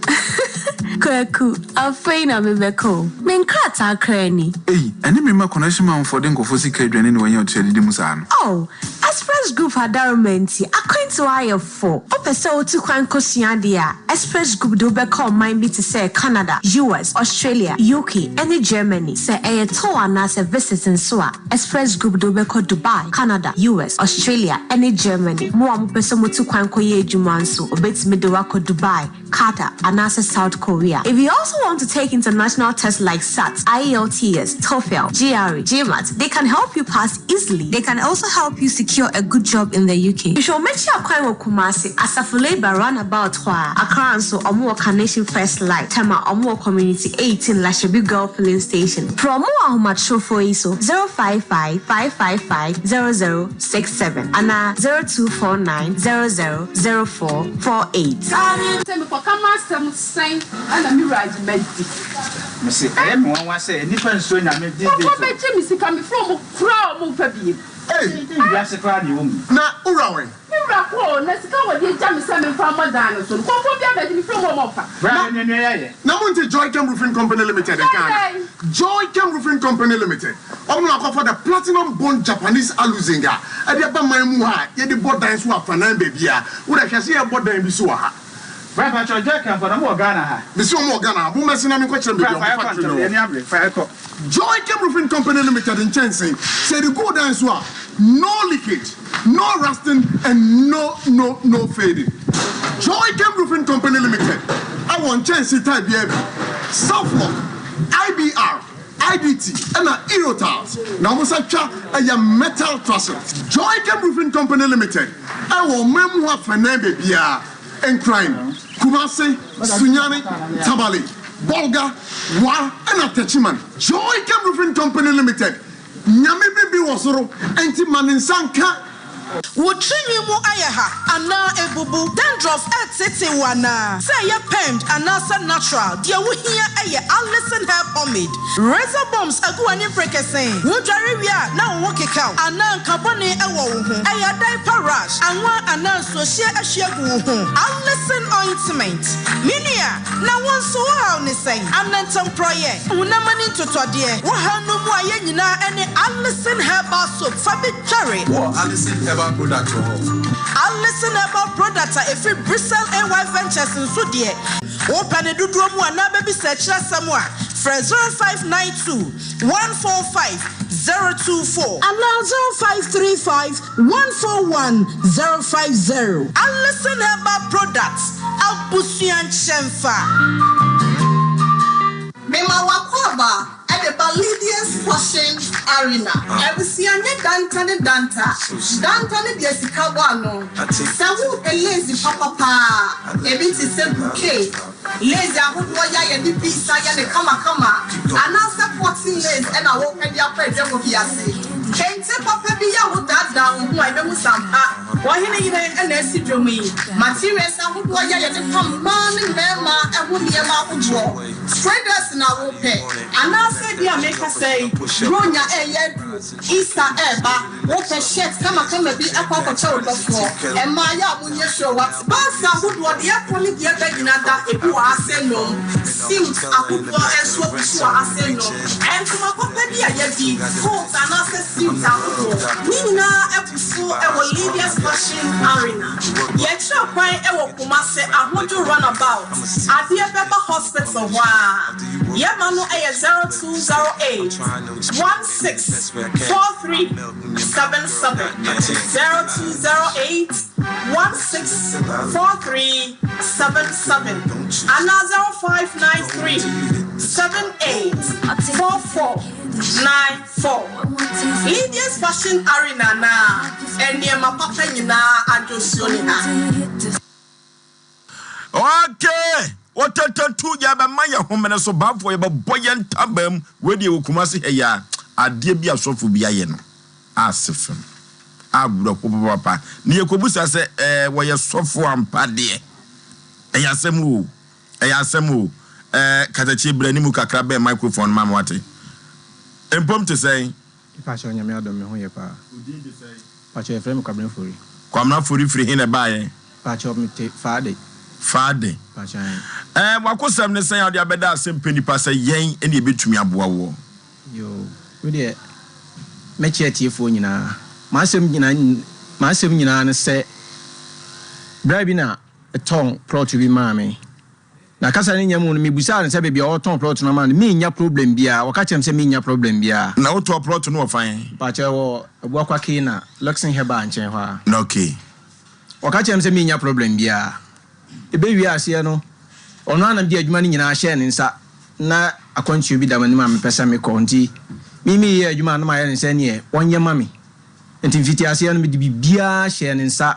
Kwaku afeina me beko me nkrata krani eh ene me ma connection man for den kofo sika adwane ne wanya otu adidi musa no oh Express Group Hadarumenti according to IF4 opese otu kwan kosua dia Express Group do beko mind be to say Canada US Australia UK and Germany say e to ana se visiting so Express Group do beko Dubai Canada US Australia and Germany mo am pese motu kwan koye adwuma nso obetimi de wako Dubai Qatar and South Korea. If you also want to take international tests like SAT, IELTS, TOEFL, GRE, GMAT, they can help you pass easily. They can also help you secure a good job in the UK. You should make sure you Kumasi Asafule Roundabout Accra so Omo Carnation First Light Tema Omo Community 18 Lashabi Girl Filling Station. Promo Macho for ISO 055 555 0067 and 0249 000448. Come some sign and a mirage medicine. Missy, I am one say, a different story. I made this. Coming from crowd move a bit. Hey, that's a crowd, you now, Urawan. Let's go with the jam salmon from Madonna. So, what from Mofa? Now, want to Joy Cam Roofing Company Limited. Joy Cam Roofing Company Limited. I'm going to offer the platinum bond Japanese aluzinga. I did my muha, yet the board dance swap for 9 baby. Would I see a board dance bisuaha? Right, your jacket for the more Ghana. Monsieur Morgana, who must not be questioned. Joy Cam Roofing Company Limited in Chensing say the good dance swap, no leakage, no rusting, and no fading. Joy Cam Roofing Company Limited. I want Chensing type here. Southlock, IBR, IDT, and Erotiles. Now, what's a metal trusses. Joy Cam Roofing Company Limited. I want memoir for name baby and crime. Kumasi, Sunyani, Tabali. Bolga, Wa, and Atachiman. Joy Cam Roofing Company Limited. Nyame Baby Wasoro, Anti Maninsanka. Wotrini mu ayaha ana ebubu dandruff etete wana say ya pend anasa natural dia wo hia aye Alison hair pomade razor bombs aguani prekesen wo dware wi a na wo kekau ana nkabone ewo wo ho aye diaper rash anwa ana sohie ahia gu wo ho Alison ointment minia na won so ha ne say anantam proye unamani totode wo ha no mu aye nyina ene Alison herbal soap fabi cherry wo Alison herbal product. Alison herbal product if Bristol and Y Ventures in Sudie. Open a dudro mu na baby search somewhere. For 0592 145 024 and now 0535 141 050. Alison herbal products. Albusian Shenfa. Mema wakwaba. The Balidians Fashion Arena. Ebusianye dantane dantane biasikawano. Sawu elezi papa ebi ti se bouquet. Lazy ahodo ya ye di bisa ya ne kama anasa 14 lays and a wo pedi apede mo biase. Kente papa bi ya wo dada wo ho ebe mu sampa. Wo hene yire na esi dwomi. Materials ahodo ya ye de pamma ne mema eho niema ahodo. Traders na wo pe. Anasa dia make us say Ronya eyedu Easter eba wo pe shirt kama bi akwa cho dofo e ma ya munye show what basa ahodo de apoli de eba ginada ebi wa asenom suit ahodo enso biso asenom and kuma papa bi ayedi coat anasa suit ahodo nina ebuso e wo Lydia's Fashion Arena ye try kwan e wo Kumase ahodo runabout ade beba hospital wa ye ma no e 0208 164377 0208 164377 and 0593 784494 Lydia's Fashion Arena na and my papa nyina adosoni na. Okay. What two yaba maya home so bad for your boyan tabem where you kumasi heya a dear be a sofu biayen asifim abro papa near Kobusa say where your sofu and paddy a yasemu Katachi Brenimu Kakrabe microphone mamwati impom to say if I show you me adom me ho yepa pacho efrem kwabna fori kwamna fori free hin e baaye pacho me te faade wakosam ne sen ade abeda Asem Mpe Nipa say yen ene ebetumi aboa wo yo we de me chietiefo nyina ma asem nyina ne se bribe na ton plot bi maame na kasa ne nyamu no mebusa ne se be bia o ton plot na ma me nya problem bia waka chem se me nya problem bia na o to plot no ofan pa che wo ebu kwa ki na Luxin heba nchen ho a na okay waka chem se me nya problem bia ebe wi ase no ono anam di adwuma ni nyina hye ne nsa na akwantu bi da mani ma mepesa me konti mimi ye adwuma no ma ye ne nsa ne wonye mami enti mfiti ase no me di bibia hye ne nsa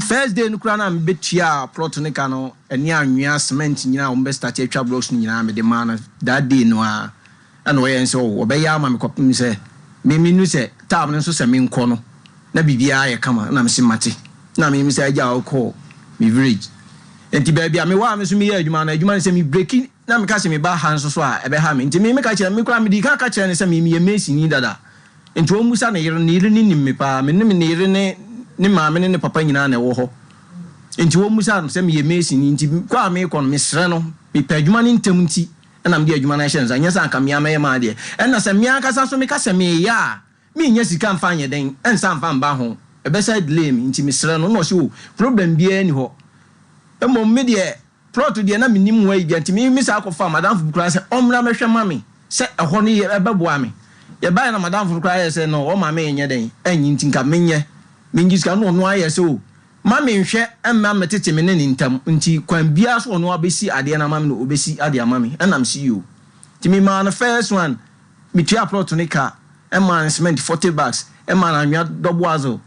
first day no kura na me betua plot ne ka no eni anwea cement nyina o mbe start atwa blocks nyina me de ma na that day no a na wo ye nso wo be ya ma me kopim se mimi nu se tab ne nso se me nko no na bibia ye kama na me simate na mimi se agya o call me village enti baby me wa me so me adwuma na adwuma se me breaking na me ka se me ba hands so a ebe ha me enti me ka kire me kura me di ka kire ne se me ye mesi ni dada enti o musa na yire ni me pa me ne yire ne maame ne papa nyina na wo ho enti o musa no se me ye mesi ni enti kwa me ko no me sre no me pa adwuma ni ntam nti na me di adwuma na hye nza nya sa nka me ama ye ma de na se me aka sa so me ka se me ya me nya sika mfa nye den ensa mfa mba ho ebe sa delay me nti me sre no no so problem bia ni ho emo me de plot de na minim wa iga nti me sa akofa madam fukura se omra mehwe mami se eho no ye beboa me ye ba na madam fukura ye se no o ma me nye den anyi nti nka menye mingiska no no aye se o mami nhwe emma metete me ne ntam nti kwan bia so no abesi ade na mami no obesi ade mami enam see you ti me man first one me tua plot ne ka emma cement 40 bags emma na nwa double azo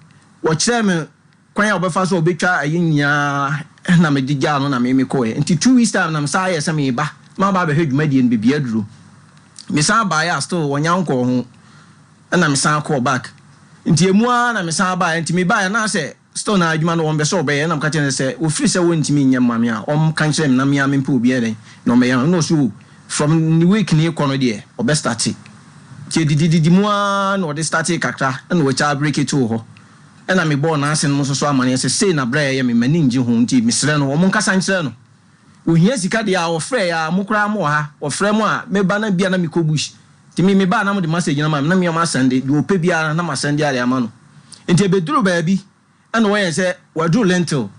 wo kire me kwan obefa so obetwa ayinya na me digya no na me ko e nti 2 weeks time na me say yes me ba ma ba be hwedwuma die no bebia duro me san ba ya still wonyanko ho na me san call back nti emu a na me san ba nti me ba na se still na adwuma no won be so be na me ka che se ofiri se wontimi nyam mame a kan kire me na me ampe obi eden no me ya no so from the week ni kono de obe start che didi mu a no de start kakra na we cha break it ho na me ball na asen mo so amane se sei na bra ya me mani ngi ho nti me sere no wo mon kasa nkire no ohia sika de a ofre ya mukra mo ha ofre mo a me ba na bia na me ko bush ti me ba na mo de message na ma na me ma sende de ope bia na ma sende ale ama no nti e beduru ba bi na wo yen se wadu lentil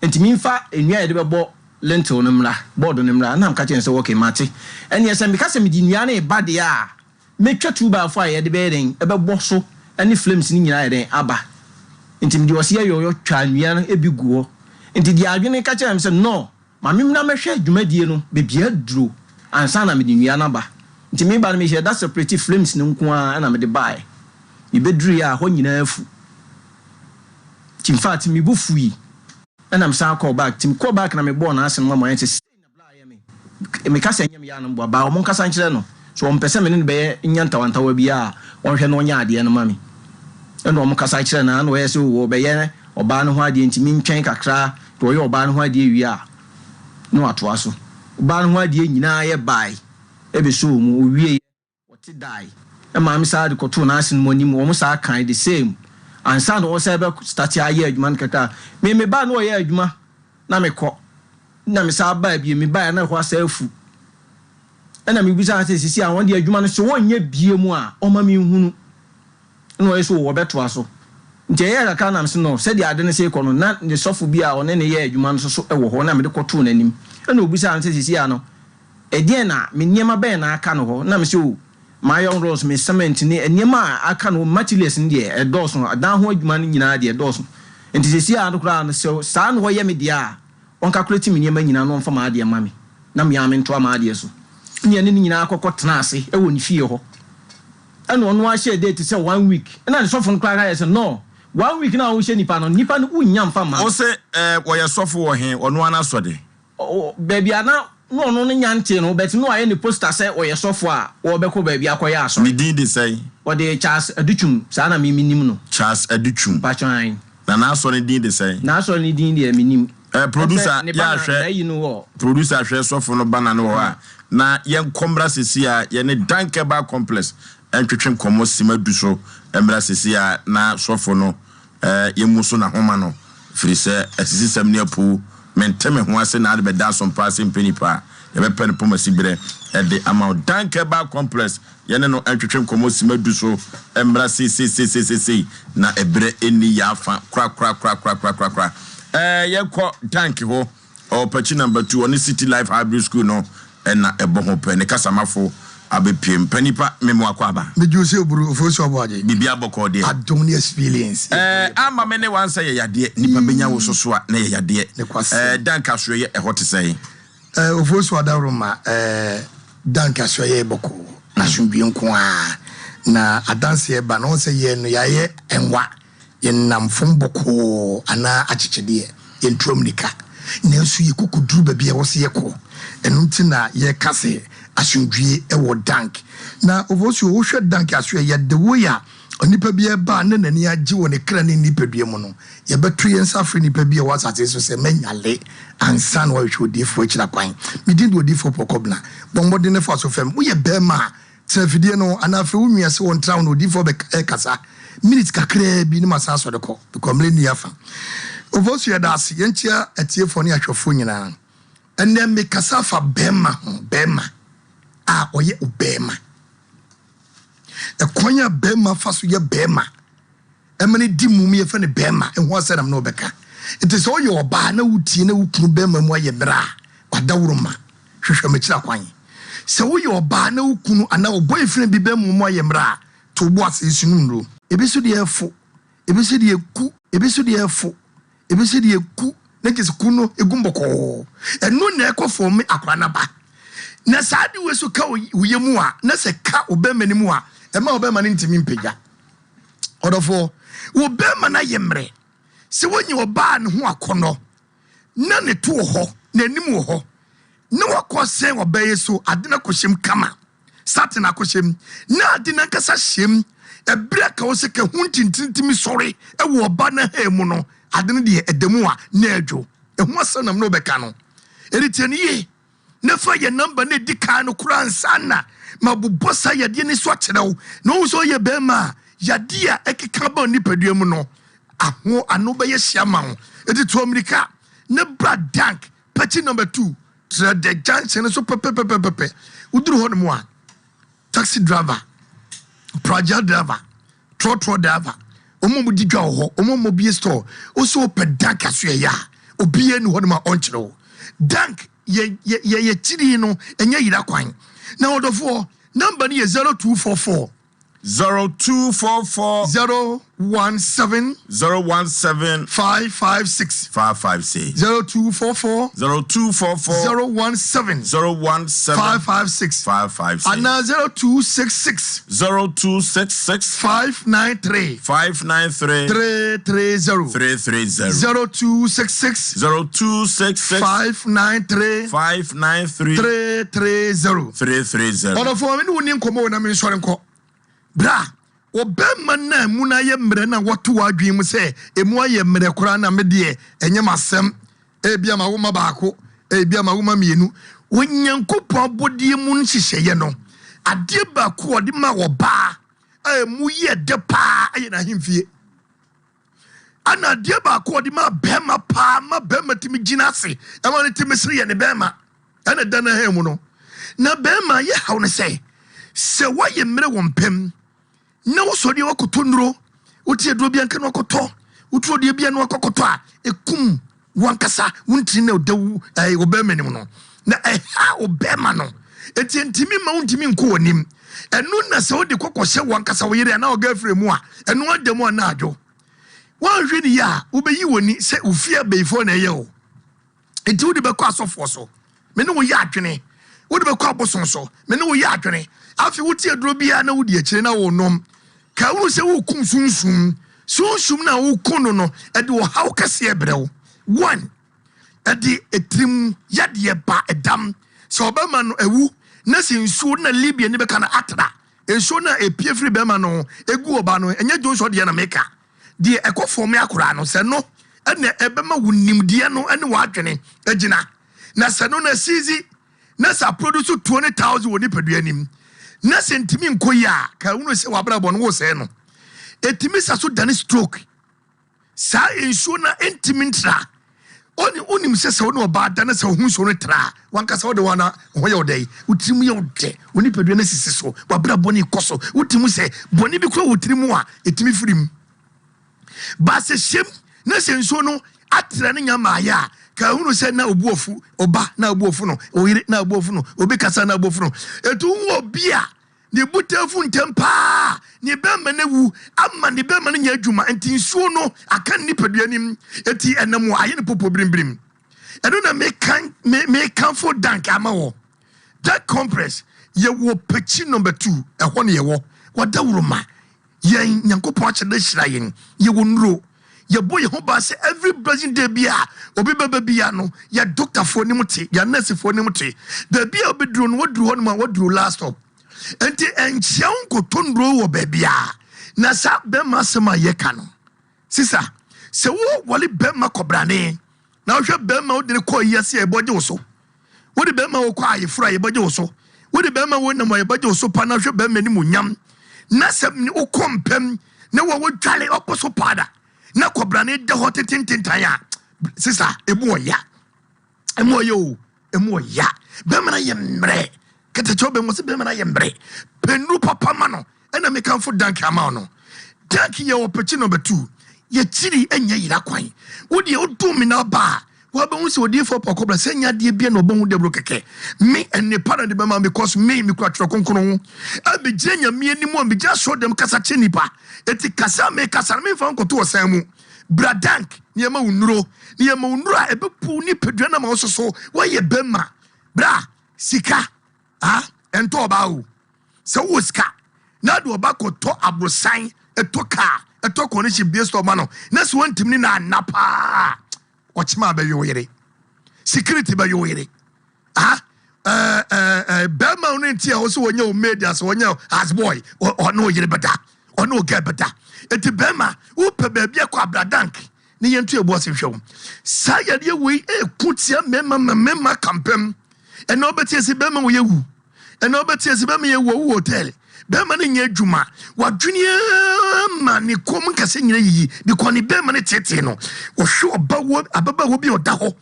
nti mi mfa enua ye de bebo lentil no mra board no mra na am ka chen se okay mate ene se me ka se me di nua na e ba de a me twa tu ba fo a ye de be den e be bo so ene flames ni nyina ye den aba nti me di wose ye yo twa nua no e bi guo nti di adwene ka chen se no mamim na mehwe adwumadie no bebia duro ansa na me di nua na ba nti me ba na me hye that separate flames no nko a na me de bae ibeduru ya ho nyina afu in fact me bufu yi na am san call back tim call back na me born asen ma mo yen se na bla ya me ka se nyam ya no bo ba o mon ka san kire no so o mpese me ne be nyanta wanta wa bia o hwe no nya ade no ma me na o mon ka san kire na na o ye se o be ye oba no ho ade nti mi ntwen kakra to ye oba no ho ade wi a no ato aso oba no ho ade nyina ye bai e be so mu o wie what die e ma mi sa de koto na asen mo ni mo mo sa kan the same ansa no Osei be start aye adwuma nkata me ba no ye adwuma na me kɔ na me sa ba bi me ba na ho asa afu na me bisa ase sisi a won de adwuma no so wonye bie mu a o ma me hunu no ye so wo beto aso nje ye ka na me se no se de ade ne se kɔ no na ne sofo bi a one ne ye adwuma no so e wo ho na me de kɔto nanim na obisa ase sisi a no e die na me niema be na aka no ho na me se o my young rose me cement ni enema aka no materials ni de edoso adan ho adwuma ni nyina de edoso enti sesi a no kra no so saa no ye me de a on calculate me niema nyina no mfa ma de ma me na me ya me nto ma de so nya ni nyina akokɔ tena ase e woni fie ho eno no a share date say 1 week na the sofo no kra ga say no 1 week na wo hye nipa no unya mfa ma o say wo ye sofo wo he ono ana so de o baby ana no nyante no but no aye ni poster say o ye sofo a wo be ko ba bia akoya aso me din de say o de Charles Aduchum sa na me nim no Charles Aduchum pachan na so ni din de say na so ni din de me nim producer ya hwe producer hwe sofo no bana no wa na ye nkombra sesi a ye ne Dankeba complex entwetwe nkomo simadu so embra sesi a na sofo no ye muso na homa no firi se asisi samne apu menteme ho ase na ade da Sompa Asem Mpe Nipa ye be pen poma sibire e de ama Dankeba complex ye ne no entwetwe nkomo simadu so embra sesi na ebre eni ya fa kra ye ko tank ho opachi number 2 on City Life Hybrid School no na ebo ho pe ne kasamafo abepiem panipa memo akwaba mejusi oburu Osei Aboagye bibia boko de adom experience ama me ne wan say yade nipa benya wo soso a na yade danka so ye ehot say Osei adaroma danka so ye boko na sunbi nko a na adanse e ba no say ye no yaye enwa ye namfom boko ana achichede ye ntromnika na su ye kokuduru ba bia wo se ye ko enunti na ye kase asundwie e wo dank na Osei wo hwe dank aso ye de wo ya onipa bia ba na nani agi wo ne kra ne nipadua mu no ye beto ye nsafre nipa bia wo asate so se manyale ansan wo hwe odifo akira kwan midin do odifo pokobna bombode ne fa so fam wo ye be ma trafidie no anafe wo nua se won trawo no odifo be kasa minute kakra bi ne masa so de ko bekomle ni afa Osei ya das ye ntia atiefo ne ahwefo nyina enne me kasa fa bema a oye obema konya bema faso ye bema emene di mumi ye fa ne bema enho asedam na obeka it is all your ba na wutie na wukunu bema mu aye bra kwadawroma hwehwe me kira kwan se wo ye oba na wukunu ana o boyfriend bi bema mu aye bra to bo ase sunum ro ebiso de efo ebiso de eku ebiso de efo ebiso de eku na kese kuno egumboko eno na ekofo me akwa na ba na saadi we so ka uye mu a na se ka obema ni mu a e ma obema ni ntimi mpegya odofo obema na yemre se wonyi oba ne ho akono na ne to ho na anim ho no wakose obeye so adena kohyem kama satin akohyem na adena kasa hyem ebra ka wo se ka huntintintimi sori ewo oba na hemu no adena de edemu a na adwo ehu asanam no beka no eritianiye na fa ye number na dika no kura ansana mabubosa yade ni so akyerɛw no so ye bema yade a ekeka ba nipaduam no aho ano be ye hyiama ho edi to amerika ne bra dank patch number 2 to the junction so pepe uduru ho no mo a taxi driver project driver trotro driver omo di dwa ho omo bi store o so pe dank aso ya obi enu ho no ma onkyerɛw dank ye chiri no enya yira kwan na odofo number ni 0244 0244 017 017 556 556 0244 017 556 556 and 0266 593 330 0266 593 330 odofo me no ni nkomo na me nsore nko bra obemma na mu na ye mre na woto wadwen mu se emu aye mre kora na me de enyem asem ebia ma wo ma baako ebia ma wo ma mienu wonyankopon bodie mu nhihye no ade baako ode ma wo ba emu ye de pa aye na himfie ana ade baako ode ma bema pa ma bema timi ginase e ma ne timi sire ye ne bema ana dana hemu no na bema ye hawo ne se waye mre wo mpem na wosodi wakoto nduro wotie duro bia nka no wakoto wotro de bia no wakoto a ekum wankasa wontiri na odawu obema nim no na ha obema no etientimi ma wontimi nko onim enu na se wodi kokoshe wankasa wo yire na oga fremu a enu ademu na adwo wanhwe ni ya ubeyi woni se ufia beifo na ye o enti wodi be kwa asofo so me ne wo ya adwene wodi be kwa aboson so me ne wo ya adwene afi wotie duro bia na wodi akire na wo nom ka wo se wo kum sunsun na wo kono no e de wo haw kase ebrew one e de etrim yade ba edam so obema no ewu na sinsu na libia ni be kana atra enso na epie free bema no egu oba no enye jonso de na meka de ekofo me akora no se no ene ebema wonimde no ene wadwene agina na se no na sizi na sa produce 20,000 woni peduanim na sentimi nkoya ka unu se wabra bon wo se no etimi saso dane stroke sa enso na entimintra oni mse se woni oba dane se hu so no tra wanka se wode wana ho ye odai utimu ye ode woni pedua na sisi so wabra boni koso utimu se boni bi kro wotirimu a etimi firim ba se shem na se enso no atra ne nyama ya ka unu se na obuofu oba na obuofu no oyire na obuofu no obi kasa na obuofu no etu wo bia ne butefu ntempa ne bemma na wu amma ne bemma na nya adwuma enti nsuo no aka ni peduanim eti enam aye ne popo brimbrim eno na me kan for dank amawo that compress ye wo pechi number 2 ehwo ne ye wo wada wuruma ye nyankopon ache da hira yen ye wo nro ye boy ho ba se every blessing day bia obi baba bia no ya doctor for ni muti ya nurse for ni muti da bia obi duro no woduro no ma woduro last stop enti enchia nko tondro wo ba bia na sa be ma sema ye ka no sisa se wo wali be ma kobrane na hwe be ma wodi ko yese e boje wo so wodi be ma wo ko ayefura ye boje wo so wodi be ma wo na mo ye boje wo so pa na hwe be ma ni munyam na se ni wo kompem na wo dwale oposo pada na kobrane de hot tintintan ya sisa emu ya be mana yembre kete chobe mo se be mana yembre penu papa mano ena me kan fo dank ama no dank ye opportunity number 2 ye chiri enya yira kwan wodi e odumi na ba wa be hu se odi fo pokobra se nya de bia no bo hu de bro keke me ene para de be ma because me kwa tro konkono abi jenya me animu am ja show dem kasa chenipa eti kasa me fa nkoto osan mu bradank niema unuro a ebepu ni pedua na ma ososo waye bema bra sika ento oba o se wo sika na do oba ko to abrosan eto ka eto ko ni chi based on no na so ntimi na napa ochima ba yo yere security ba yo yere Bema unti also when you made us when you as boy or no you better or no get better. Eti Bema upe baby kwa bradank ni yentu ebosi show. Saya dia we kutia mema campaign and no better si Bema we wu. And no better si Bema ye wo hotel. Bema ni nye juma wa junior man ni kom kase nyina yi because ni Bema ni tete no. Wo show ababa wo bi oda ho.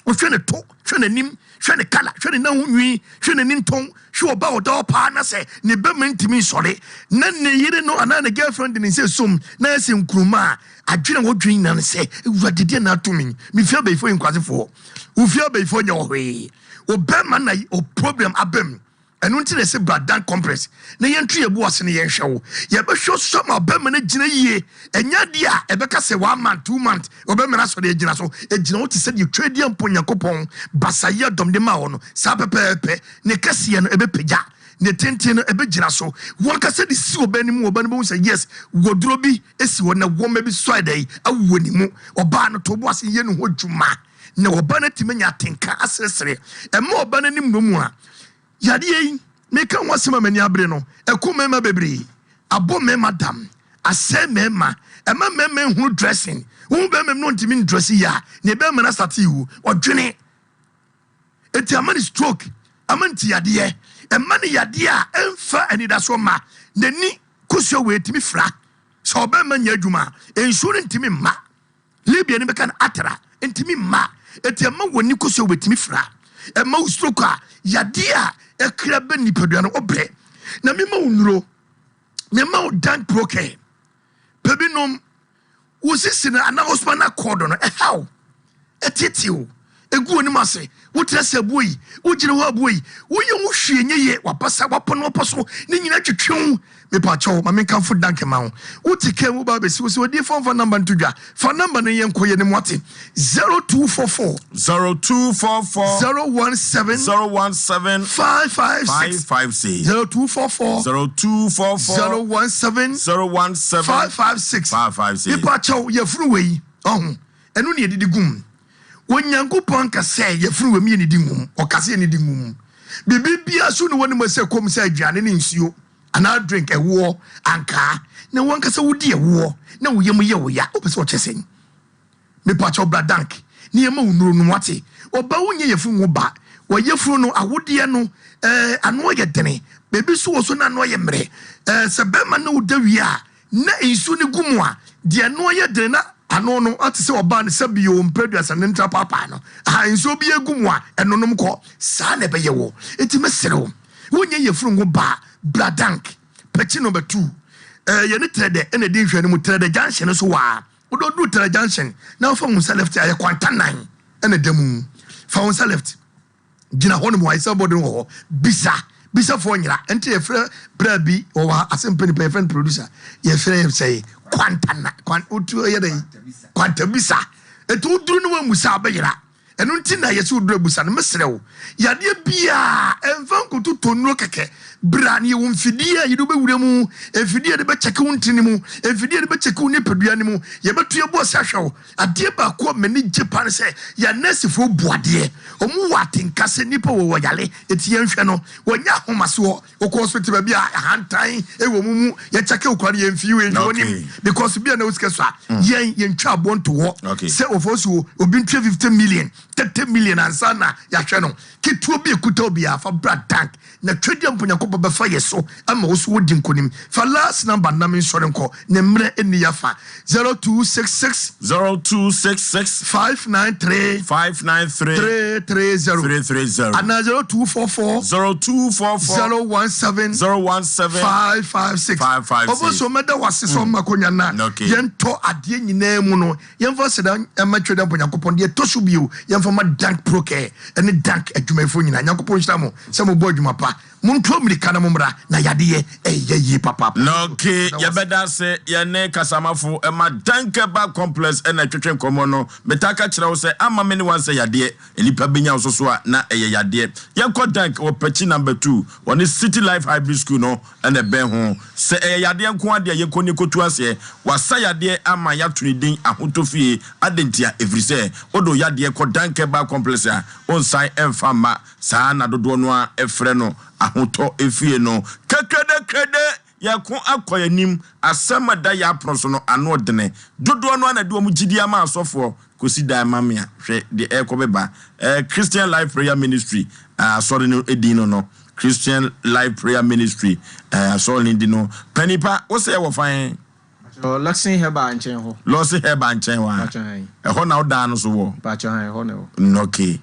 Wo hwe ne to, hwe ne nim, hwe ne kala, hwe ne nahunwi, hwe ne ninton, hwe oba oda pa na se ne Bema ntimi sore. Na ne yire no ana ne girlfriend ni se som na ese nkruma adwene wo dwen na se ewuradede na atumi. Mi fia be ifo nkwasefo. Wo fia be ifo nya ohwe. Wo Bema na o problem abem. Enu nti na se bradan compress na yentu ye boase ne yenhwe wo ye be hwo some Bema na gina yie enya dia e be ka se 1 month 2 month Bema na so de gina so e gina wo ti se de twedi ampo Yakopon basaye dom de ma wo no sa pepepe ne kase no e be pagya ne tenten no e be gina so won ka se de si oba ni mu oba no bo say yes woduro bi esi wo na wo ma bi so adai awo ni mu oba no to boase ye no ho dwuma ne oba na timenya tenka asresere e ma oba na nim no mu a yadie meka wasema mani abre no ekumema bebre abo me madam Asem mema ema mema hu dressing hu be mem no ntimi dress ya ne be mena start yu odwene eti amani stroke amanti yadie ema ne yadie a emfa anida so ma nani kusio we timi fra so be manya adwuma ensure ntimi ma libia ne be kan atra ntimi ma eti ema woni kusio we timi fra ema stroke a yadie a ekra be nipadua no obre na mema unuro mema dank proke pebinom wosisi na ana osmana kodo no how etitio egu oni mase wotrese boyi wogire ho aboyi woye wo hwienye ye wapasa wapono oposo ni nyina twetwe me pa cho ma menka fu dank ma ho wotike mu ba be si wo di phone number ntudwa phone number no ye nkoye ne moate 0244 017 556 0244 017 556 me pa cho ye furu wei enu ne edidi gum Onyankopon ka say ye furu we mi ni dingum o ka say ni dingum bibia so no woni ma say kom say aduane ne nsuo ana drink ewo anka na won ka say wodi ewo na wo yem ye wo ya o pese o chesen me pa cho bradank ni yema unuro no wate oba wonye ye furu wo ba wo ye furu no awode no ano ye dene bebi so wo so na ano ye mre se bema na wodawi a na nsuo ne gumu a de ano ye dene na ano no ati se oba ne sabio mpeduasa ne ntra papa no nso bi egum a enonom ko sa na be ye wo eti mesero wonye ye furu ngo ba bradank pechi number 2 ye ne trade ene di hwani mu trade junction so wa ododu trade junction na fa mu left aye kwanta nan ene demu fa mu left gina hono mu aisa bodo ho bisa fo nyira enti ye frɛ bra bi o wa Asem Mpe Nipa friend producer ye frɛ say kwantana utu ye dey kwanta bisa etu duru no musa abayira enu nti na ye se uduru busa no mesrew yade bia emfa nkoto tonuro keke bra ne wo mfidie ye do be wuremu efidie de be cheke wuntini mu efidie de be cheke woni padua ni mu ye betu ye bo sa hwew ade ba ko mani jepan se ya nesifo buade omu watenka se nipa wo yale eti ye nhwe no wonya homaso okọ hospital ba bia hantan ewo mu ye cheke okware ye mfi we nwonim because bia na usike so ye ntwa abonto wo se ofosu obi ntwa 50 million 30 million ansana ya hwe no kituo bi ekuta obi afa bradank na twedi amponyakopo be fa yeso ama wo so wodi nkonim fa last number na me nsore nko ne mre eni ya fa 0266 593 330 ana 0244 017 556 obo so meda wase so makonya na yento ade nyina mu no yemfa seda ema twedi amponyakopo de tosu bio yemfa ma dank proke ene dank adwumafo nyina nyakopon hira mo se mo bo adwuma pa Munto Mirika na mumra na yade ye papa. No ke yabeda se yene kasamafo ema Dankeba complex ena twetwen komo no betaka kire wo se ama me ne wan se yade enipa benya ososo a na eye yade yenko dank wo pechi number 2 woni City Life Hybrid School no ena ben ho se eye yade nko ade yekoni kotu ase wasa yade ama yatuni din ahotofie adentia everise odo yade ko Dankeba complex a onsan emfama saa na dodo no a efre no ahoto efie no kekede yakon akoyanim asema da ya proso no ano dene dodo no anade omu gidia ma asofo kosi da mamia hwe de ekobeba Christian Life Prayer Ministry sorry no edino no Christian Life Prayer Ministry sorry ndino panipa wo se wo fan Luxing heba anchen ho Luxing heba anchen wa ho na oda no so wo ba chan ho no okay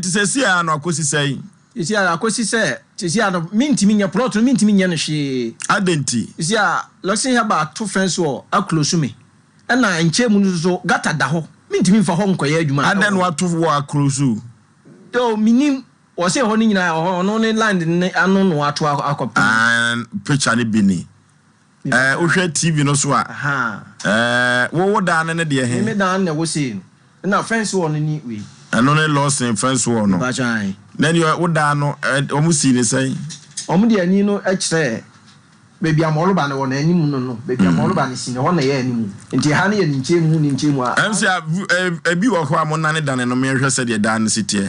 tisesi ya no akosi sei isi akosi se tisi ano mintimi nya plot mintimi nya no hwe adenti isi Luxing heba to fence wo aklosu me na nche mu no so gata da ho mintimi fa ho nkoye adwuma adan wa to wo aklosu do minim wo se ho ni nyina ho no ne land ne anu no ato akop picture ni bini uhwe TV no so a wo da ne de he me da ne wo se na fence wo no ni we no ne loss in fence wo no ba chan then you wo da no omu si ni sai omu de ani no ekire baby amoroba ne wo na animu no baby amoroba ne si ne ho na ye animu nti ha ne ye ni nchemu a amsia ebi wo ho amona ne da ne no me hwe se de da ne sitie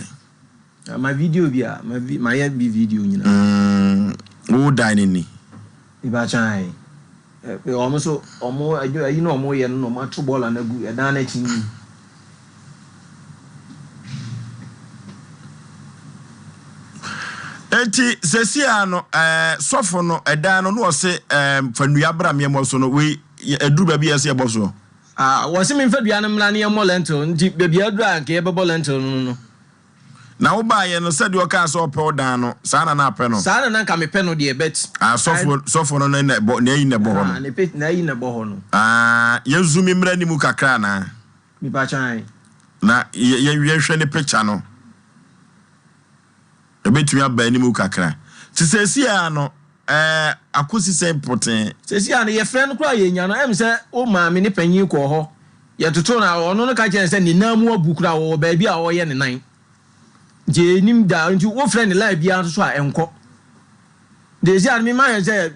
ma video bia ma ye bi video nyina wo da ni ba chan almost you know more ye no ma to ball na gu e dan na chin enti sesia no sofo no edan no no se fanua bramye mo so no we eduru ba bi ese eboso wo se me fadua no mla ne ye mo lento nti ba bi aduru anke ye bebo lento no na wo ba ye no se de o ka so pe odan no sa na na pe no sa na nka me pe no de bet sofo no na bo na yi na bo ho no na pe na yi na bo ho no ye zumi mra ni mu kakra na mi ba chan na ye hwe ne picture no ebetumi aba ni mu kakra tisesi ya no akosi se important sesi ya no ye friend kura ye nya no em se o ma me ne panyin ko ho ye toto na ono no ka chen se ni namu abu kura wo ba bi a wo ye ne nan je nim da nti wo friend live bia so a enko de zi an mi ma se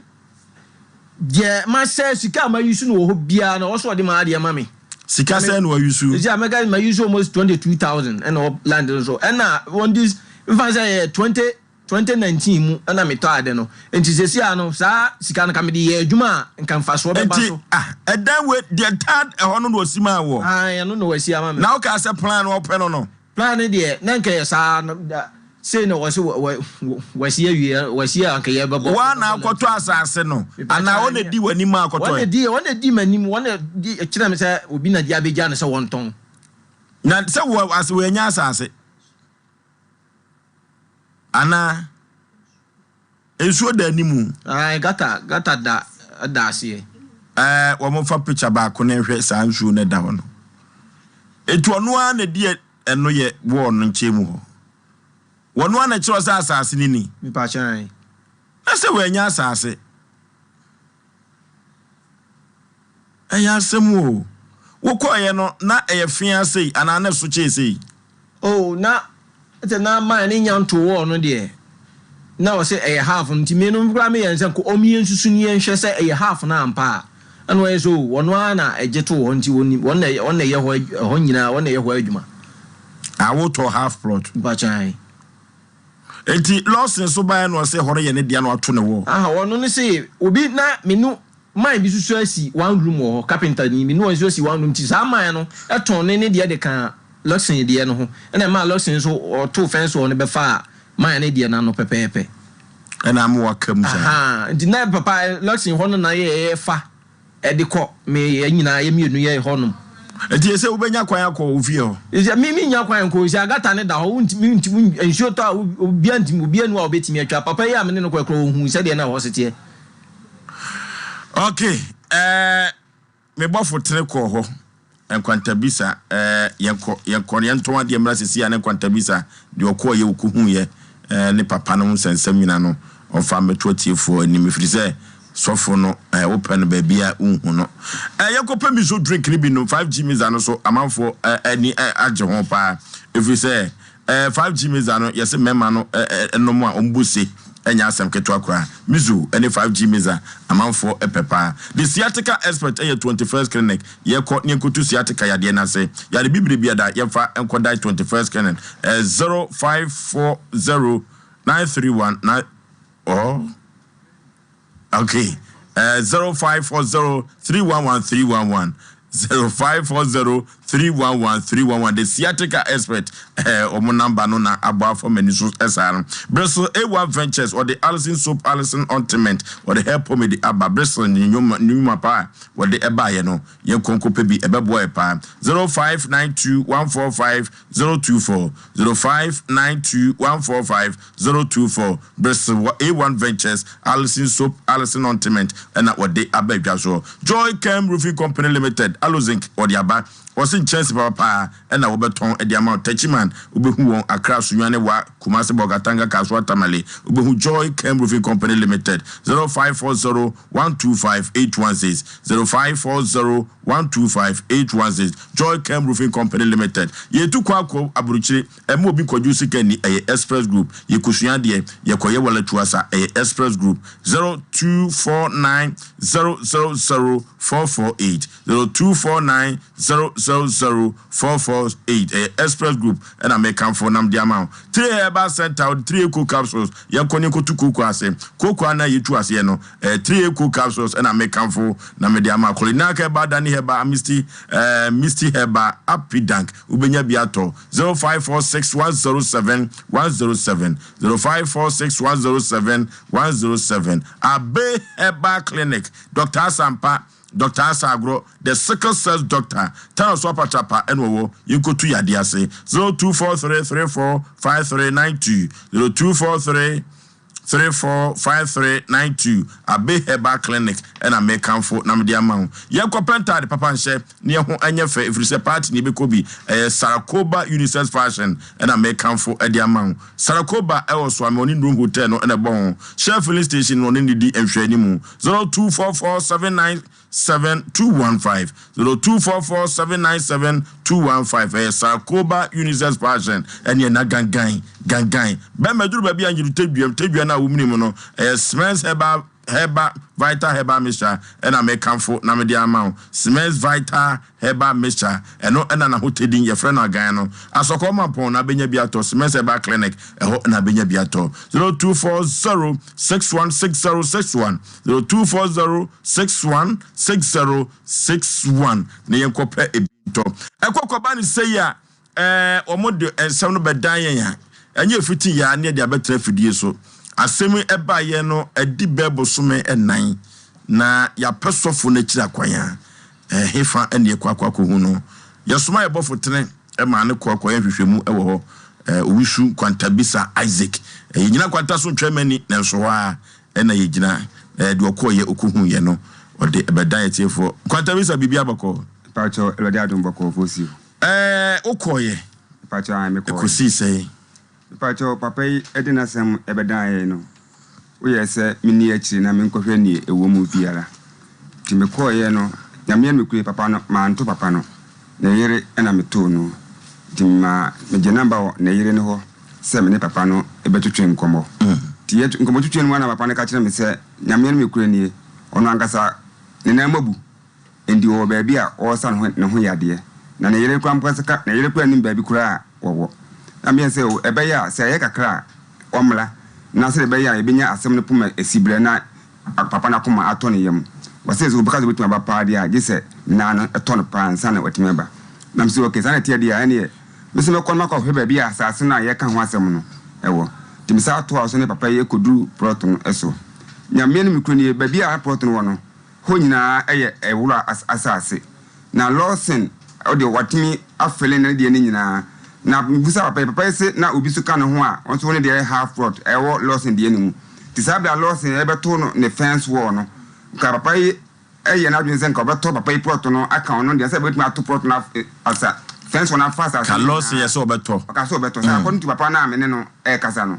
je ma se sika ma yusu no ho bia na wo so de ma de ma me sika se no yusu zi amega ma yusu almost 22,000 and up land so and na on this in fact 2019 mu na me to ade no enti sesi ano sa sika no ka me de ye adwuma nkan fa so be ba so edan we the third hono no osima wo ya no wasi ama me na o ka se plan wo pe no plan de na nke sa no say no wasi awie wasi anka ye bebo wa na akoto asase no ana o na di wani ma akoto wona di manim wona di kira me say obi na di abeja no say wonton na say wo as we nya asase ana ensuo da animu gata da ase wo mo fa picture ba ko na hwe sa nsuo na da ho no etu ono a na di eno ye wo no nchemu ho wono a na kiro sa asase ni mi pa chan na se we nya asase aya semu wo ko ye no na eyefia sei ana na so che sei na ete na man ni nyanto wo no de na wo se half nti me no kura me yense ko omie nsusu ni enhwe se half na ampa ana wo so wono ana ejeto wo nti woni wona ye ho nyina wona ye ho adwuma awo to half plot ba chan enti lossin so ba no se hore ye ne dia no ato ne wo wono ne se obi na menu man bi susu asi one room wo carpenter ni menu wo asi one room ti sa man no eton ne dia de kan Luxing de no ho na ma Luxing so o to fence wo ne be fa man ne de na no pepepe na am wa kam sa ndi na papa Luxing ho no na ye fa e de ko me nyina ye mienu ye ho no enti ese wo benya kwan akọ ofie ho ese mi nya kwan ko isi agata ne da ho ntimi ensio to obi antimi obi anu a obetimi atwa papa ye amene no kwekro hu se de na ho sete okay me bofo tere ko ho enkwantabisa yenko ade mra sesi ya ne enkwantabisa de okọ ye okuhu ye ne papa no nsensam nyina no on family 24 and if you say so for no open baby unhu no yakopa mi so drink ni bi no 5G mizano so amount for any agye ho pa if you say 5G mizano yes memma no no mo a ombuse enya asem keto akwa mizu any 5G miza amount for pepa the sciatica expert 21st clinic ye ko ne kotu sciatica yade na say yade bibire bia da ye fa enkodai 21st clinic 05409319 okay 0540311311 0540311311 the sciatica expert omo number no na aba for many so esar Bristol A1 Ventures or the Allison soap Allison ointment or the hair pomade the aba Bristol nyuma pa or the eba ye no ye konko pebi ebebo e pa 0592145024 0592145024 Bristol A1 Ventures Allison soap Allison ointment and that what they aba so Joy Chem Roofing Company Limited Alozink or the aba was in chance papa and I beton at the amount Techiman Ubehu across Sunyane wa Kumasi Bogatanga Kaswa Tamale Ubehu Joy Chem Roofing Company Limited 0540125816 0540125816 Joy Chem Roofing Company Limited ye tu kwako aburuchi emo bi kojusi keni Express Group ye kusuande ye koye wala tuasa Express Group 0249000448 0249000448 Express Group and I make come for nam diamount 3 herbal center 3 eco capsules ya koni ko tu koko ase koko ana yitu ase no 3 eco capsules and I make come for nam diamount kolinaka ba dani heba misty heba happy dank ubenya biato 0546107107 0546107107 Abe Heba Clinic Dr. Sompa Dr. Asagro, the sickle cells doctor, tell us what chapa and wo you go to Yadiase 0243345392 0243345392 Abe Heba Clinic and I make come for nam diamount. Yanko penta the papa and near ho anya fe if you say party ni be kobi Sarakoba Unisex Fashion and I make come for a diamount. Sarakoba also am on room hotel no and a bon. Share filling station on in the and mu 0244797215 0244797215 Sarakoba Unisex Fashion and ye na gangan be meduru baby and you teduam na wumni mu no smells heba Vita Heba Mixture and I make come for Namidi amount. Smells Vita Heba Mixture and no and who tedin your friend Agano. As a common upon Abenya Biato, Smells Heba Clinic, a hot Nabenya Biato 0240616061 0240616061 Near Copa Ebito. A Cocobani say ya Omodo and Sound Bedayan ya and you're 50 ya near the better for you so. Asemi eba ye no edi bebo some enan na ya pesofo na kira kwanya hefa ene kwakwa ko hu no yesoma ye bofo tene e ma ne kwakwa hwehwemu e wo ho owisu kwantabisa Isaac yegyina kwanta so twemani na nso wa ena yegyina de okoye okuhu ye no ode ebedan yetiefo kwantabisa bibia bako pacho elode adon bako Oforisuo okoye pacho ameko kosi sei pacho papa edina sem ebedan no we say mini achi na me nkohwe ni ewo mu biara ti me koye no nyame me kure papa no ma nto papa no na yere na me to no ti ma me je number na yere ne ho se me ne papa no ebetutwe nkomo ti ye nkomo tutwe no na papa ne ka kire me se nyame me kure ni ono ankasa ne na mabu endi o ba bia o sa ne ho yade na ne yere kwa mpasaka na yere kwa ni ba bi kura wo amien se o ebeya se ye kakra omla na se ebeya ebenya asem ne puma esibre na papa na kuma atone yam wase so because wetu aba pa dia je se na no etone pa nsa na wetu meba na mse okay sana tie dia ene me se me kon maka hwe ba bia asase na ye ka ho asem no ewo timisa ato aso ne papa ye kodu proton eso nyame ne mikroni ba bia proton wo no ho nyina eye ewura asase na lawson o de watimi afele na de nyina na busa papa se na obi su ka no ho a onso ne de half fraud ewo lawson de enimu ti sabia lawson e beto no ne fence wall no ka papa eye na dwen sen ka beto papa proton no aka ono de se betu ato proton na asa fence wona fast as ka lawson ye so beto ka so beto sa kon ti papa na amene no e kasa no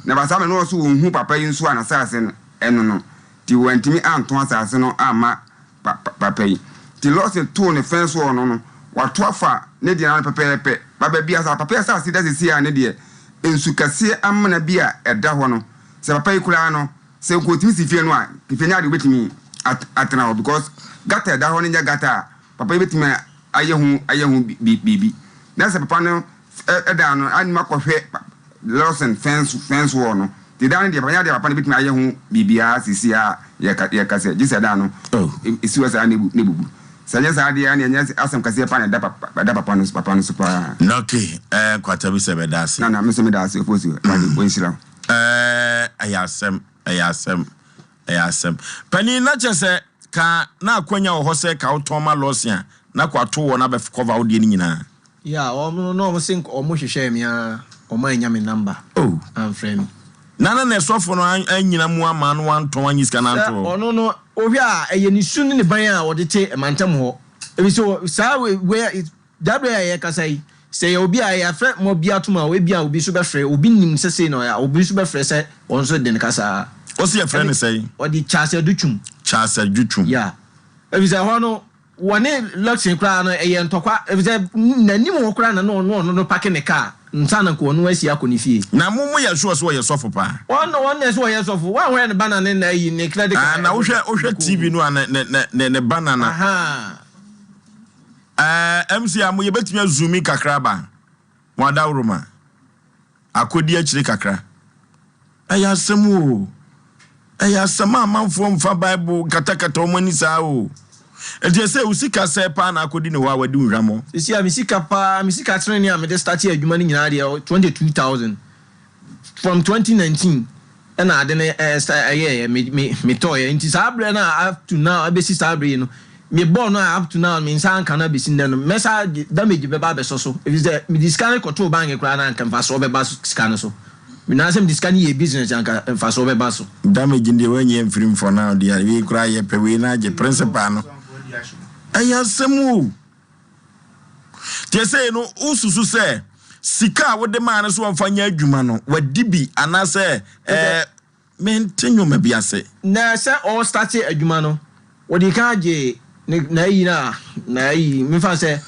na ba sa me no so hu papa yi nso anasase no eno no ti wantimi anto asase no ama papa yi ti Lawson to ne fence wall no wato afa ne de na pepepe baba bia sa papa sa si da si ya ne de ensu kase amna bia eda ho no se papa yi kura no se ko timi si fie no a fie nya de betimi atena because gata eda ho ne nya gata papa yi betimi ayehu bibi na se papa no eda no anima ko hwe Lawson fence wall no ti da ne de papa ne betimi ayehu bibia sisi a ye kase jise da no isi wasa ne bubu sanya sa dia ne nya asem kase pa ne da papa no super okay kwata bi se be da se na me se me da se oposi wonsira ayasem pani na chese ka na akwanya wo hose ka utoma Lawson na kwato wo na be cover odie ni nyina ya no mo sink o mo hwehwe mi a o ma nya me number am frame nana na sofo no anyina mu ama no wanto anyiska na nto ono no ohwe a eye ni su ni ban a wode te mantam ho ebi so sa we dabre ya kasai say obi a ya fre mo bia tuma we bia obi so be fre obi nim sese no ya obi so be fre say on so den kasa o se ya fre ne say odi chase duchum ya ebi say ho no wone luxury kra no eye ntokwa ebi say nanim ho kra na no pack ne car nsana ko no asi akoni fie na mumu ya so ye sofo pa one so ye sofo one we ne banana na yi ne credit na wo hwe TV no ne banana MC amu ye betimi azumi kakra ba mo adawroma akodi akire kakra ayasemu amanfo mfa bible katakata o mani saa o enti se usika se pa na akodi ne wa wadi unhwamo isi misika training am de start adwuma ni nyina de 22,000 from 2019 and I didn't me toy enti sabre na up to now abesi sabre no me born no up to now me san kana be sin no mesa damage be ba be so if is me discount control bank kra na kan fa so be ba scan so me na sem discount ye business anka fa so be ba so damage ndi wenye mfrim for now dia we kra ye pe we na je principal no ayasemu tese no ususu se sika wo de man so wonfanya adwuma no wadibi anase mentenyo mabiase na se all start adwuma no wodi ka je na yi me fa se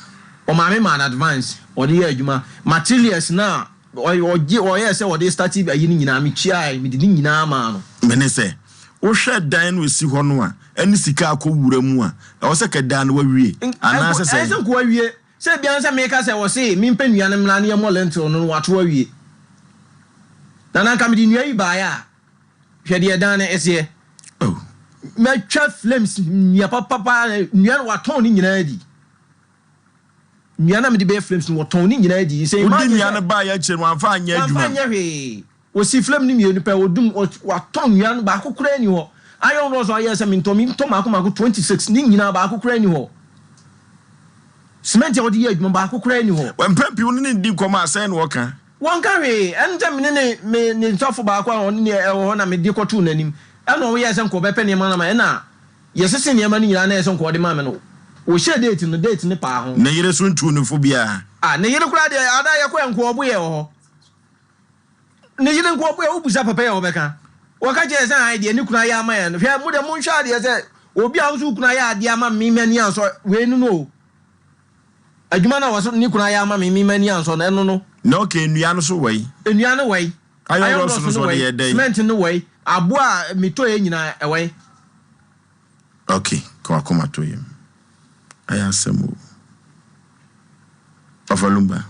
o ma me man advance wodi adwuma materials na o ye se wodi start ayi ni nyina me chia me di nyina ma no mene se wo hwe dan no si ho no a ani sika akowura mu a wo se ka dan no wawie anase se ese ko wawie se bia nse me ka se wo se mi mpa nua ne mla ne mo lento no wato wawie na ka me di nua yi ba ya hwe de dan ne ese me twa flames nya papa nua wato ni nyina di nua na me di be flames no wato ni nyina di se ma nua ne ba ya chiru anfa anya adwuma anfa nya hwe o si flame ni mienu pe odum wato nua no ba kokora ni ho ayo no so ayese minto mako 26 ni nyina ba kokora ni ho cement odi ye adwuma ba kokora ni ho wempampi woni ni di koma ase no woka wonka we enta me ne ntofo ba kwa oni ne ho na me di kotu nanim ena wo yese nko be pe ne ma na ma ena yesese ne ma ni nyina na yese nko de ma me no wo share date ne pa ho ne yere so ntu no fo bia ne yere kura de ada ye kwa nko obo ye ho ne yere nko obo ye obusa papa ye obeka waka je se han de ni kuna ya ma ye no hwe mu de mu nhwa de se obi a wo kuna ya de ama mi mani anso we nu no adwuma na waso ni kuna ya ama mi mani anso na eno no na okay nua no so wei nua no wei ayo so de ye dey cement no wei abo a mito ye nyina wei okay kwa koma to yim ayasemu afalumba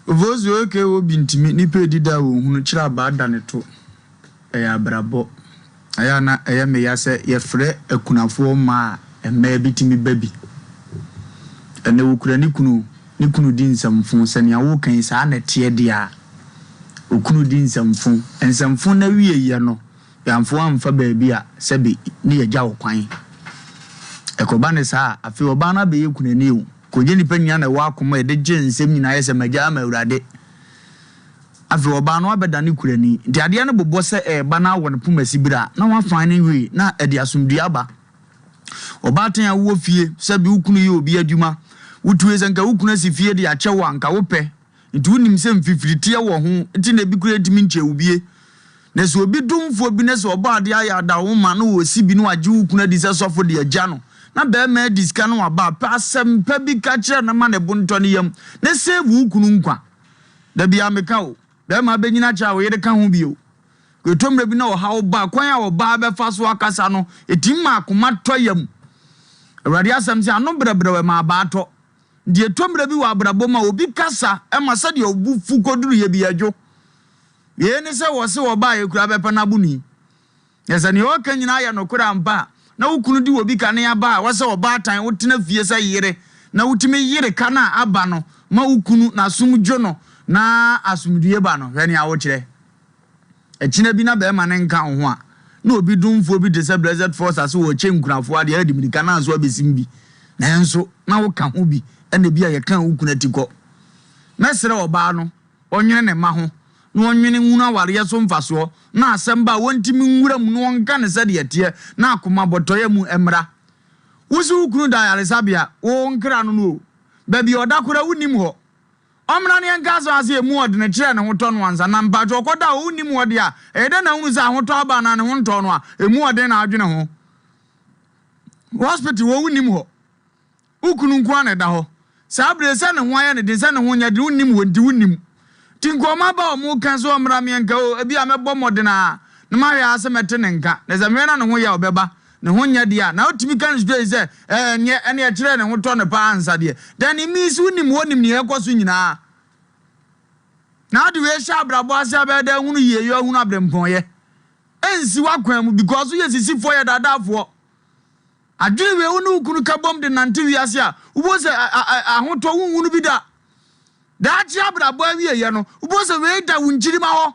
vozi oke wo bintimi ni pe dida wo hunu kira ba dane to eya brabo aya na eya me ya se ye frɛ akunafo ma ema bitimi babi ene wo kura ni kunu di nsamfu sene awo kan sa na tie dia okunu di nsamfu na wie ye no yamfo amfa baabi a sebe ni ye gya wo kwan ekoba ne sa afi oba na be ye kunani o koje ni panya na wa akoma e de gye nsem nyina ye se magya ma urade afi oba no abeda ne kurani nti ade ne bobo se e ba na won pumasi bira na wa fan ne wi na e de asomdua ba oba tan ya wo fie sebe ukunu ye obi adwuma utuwe zanka ukunu si fie de ache wa nka wo pe nti wonim se mfifiritie wo ho nti na bi kura ntimi nche ubie na so obi dumfo bi na so oba ade aya da wo ma no wo si bi no agye wo kuna di se sofo de agya no na be ma diska no aba pa Asem Mpe bi ka kire na ma ne bonto ne yam na save wo kunu nkwa da bia meka o be ma be nyina cha wo yede ka ho bio ko tomre bi na wo ha wo ba kwan ya wo ba be fa so akasa no etim ma akoma to yam awurade asem se ano brebre we ma ba to die tomre bi wa abrabo ma obi kasa e ma se de obu fu koduru ye bi adwo ye ne se wo se wo ba ye kura be pa na buni yesa ne o kan nyina ya no kura mpa na wukunu di obi ka ne ya ba wo se wo ba tan wo tena fie se yire na wutimi yire kana aba no ma wukunu na asumdwo no na asumdue ba no hwe ne a wo kire echina bi na be ma ne nka ho a na obi dumfo bi de se blessed force as wo che nkunafo ade adi mirika na so abesim bi na enso na wo ka ho bi ene bi a ye kan wukuna tikọ mesere oba no onwene ne ma ho na onwene nwuna ware so mfaso na Asem ba wontimi nwura mu no wonka ne se de yete na akoma botoye mu emra wusu wukunu da yare sabia wo nkra no no ba bi odakora wunim ho omra ne nka so ase emu ode ne kire ne hoto no ansa na mpajo koda wunim ode a ede na hunu za hoto aba na ne hoto no a emu ode na adwene ho hospital wo wunim ho ukunu nkwa ne da ho sabre se ne ho aye ne de se ne ho nya de wunim wo ndi wunim tinkoma ba o mu kan so omra me nka o ebi a mebo mode na ma ya ase mete ne nka na se me na ne ho ya obeba ne ho nya dia na otimi kan straight say nye ene e kire ne ho to ne pa ansa de then it means wunim wonim ne ekoso nyina na de we sha brabo ase abeda hunu ye yo hunu abrempon ye ensi wakwan mu because ye sisi fo ye dadafo adwene we hunu kunu kabom de nante wi ase a ubo se ahoto hunu bi da dachi abrabo awie ye no ubo se we da wunjiri ma ho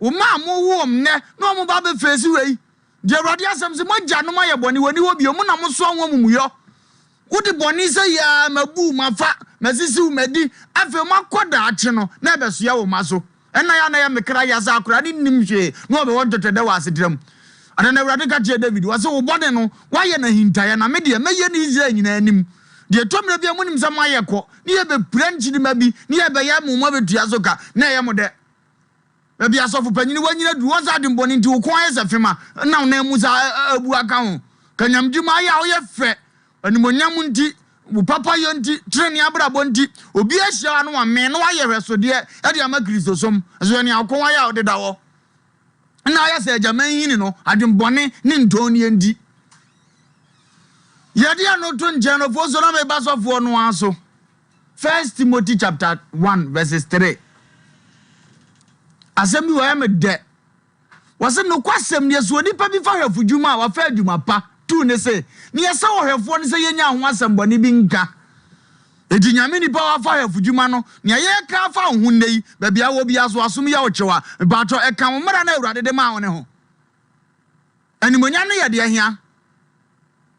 o ma mo wo omne no mo ba be face we de Awurade Asem se mo gya no ma ye boni woni wo bi o mo na mo so ho mumuyo wodi boni se ya mabu mafa masisi umedi afi makoda achi no na ebeso ya wo maso ena ya na ya mekra ya za akura ni nimhwe no be won totede wa asedram ana na Awurade ka tie David wase wo bone no wa ye na hintaye na me de meye ni Israel nyina anim de tomre bia munim sam aye ko ni ye be pranchi ni mabi ni ye be ya mu mo betua so ka na ye mo de bia asofo panyini wanyina du won za de mboni nti wo kon aye se fema na na mu za abu aka ho kanyamdi ma ya wo ye fe animonyam nti wo papa yo nti treni abrabo nti obi ahia no ame no aye hwesode e de ama Kristo som so ne akon wa ya odeda wo na aya se ajaman hini no adembone ne ntoni ndi yadi anoto njeno fo so na me basofo no aso 1 Timothy chapter 1 verses 3 asemi wa me de wase no kwasem ne so nipa bi fa hwafudwuma wa fa adwuma pa tu ne se ni yesa wo hwefo ne se yenya ho asembone bi nka edi nyame nipa wa fa hwafudwuma no ne ye ka fa ho nei ba bia wo bia so asom ya wo chewa ba to e ka mo mara na Awurade de ma wo ne ho animonya no ye de ahia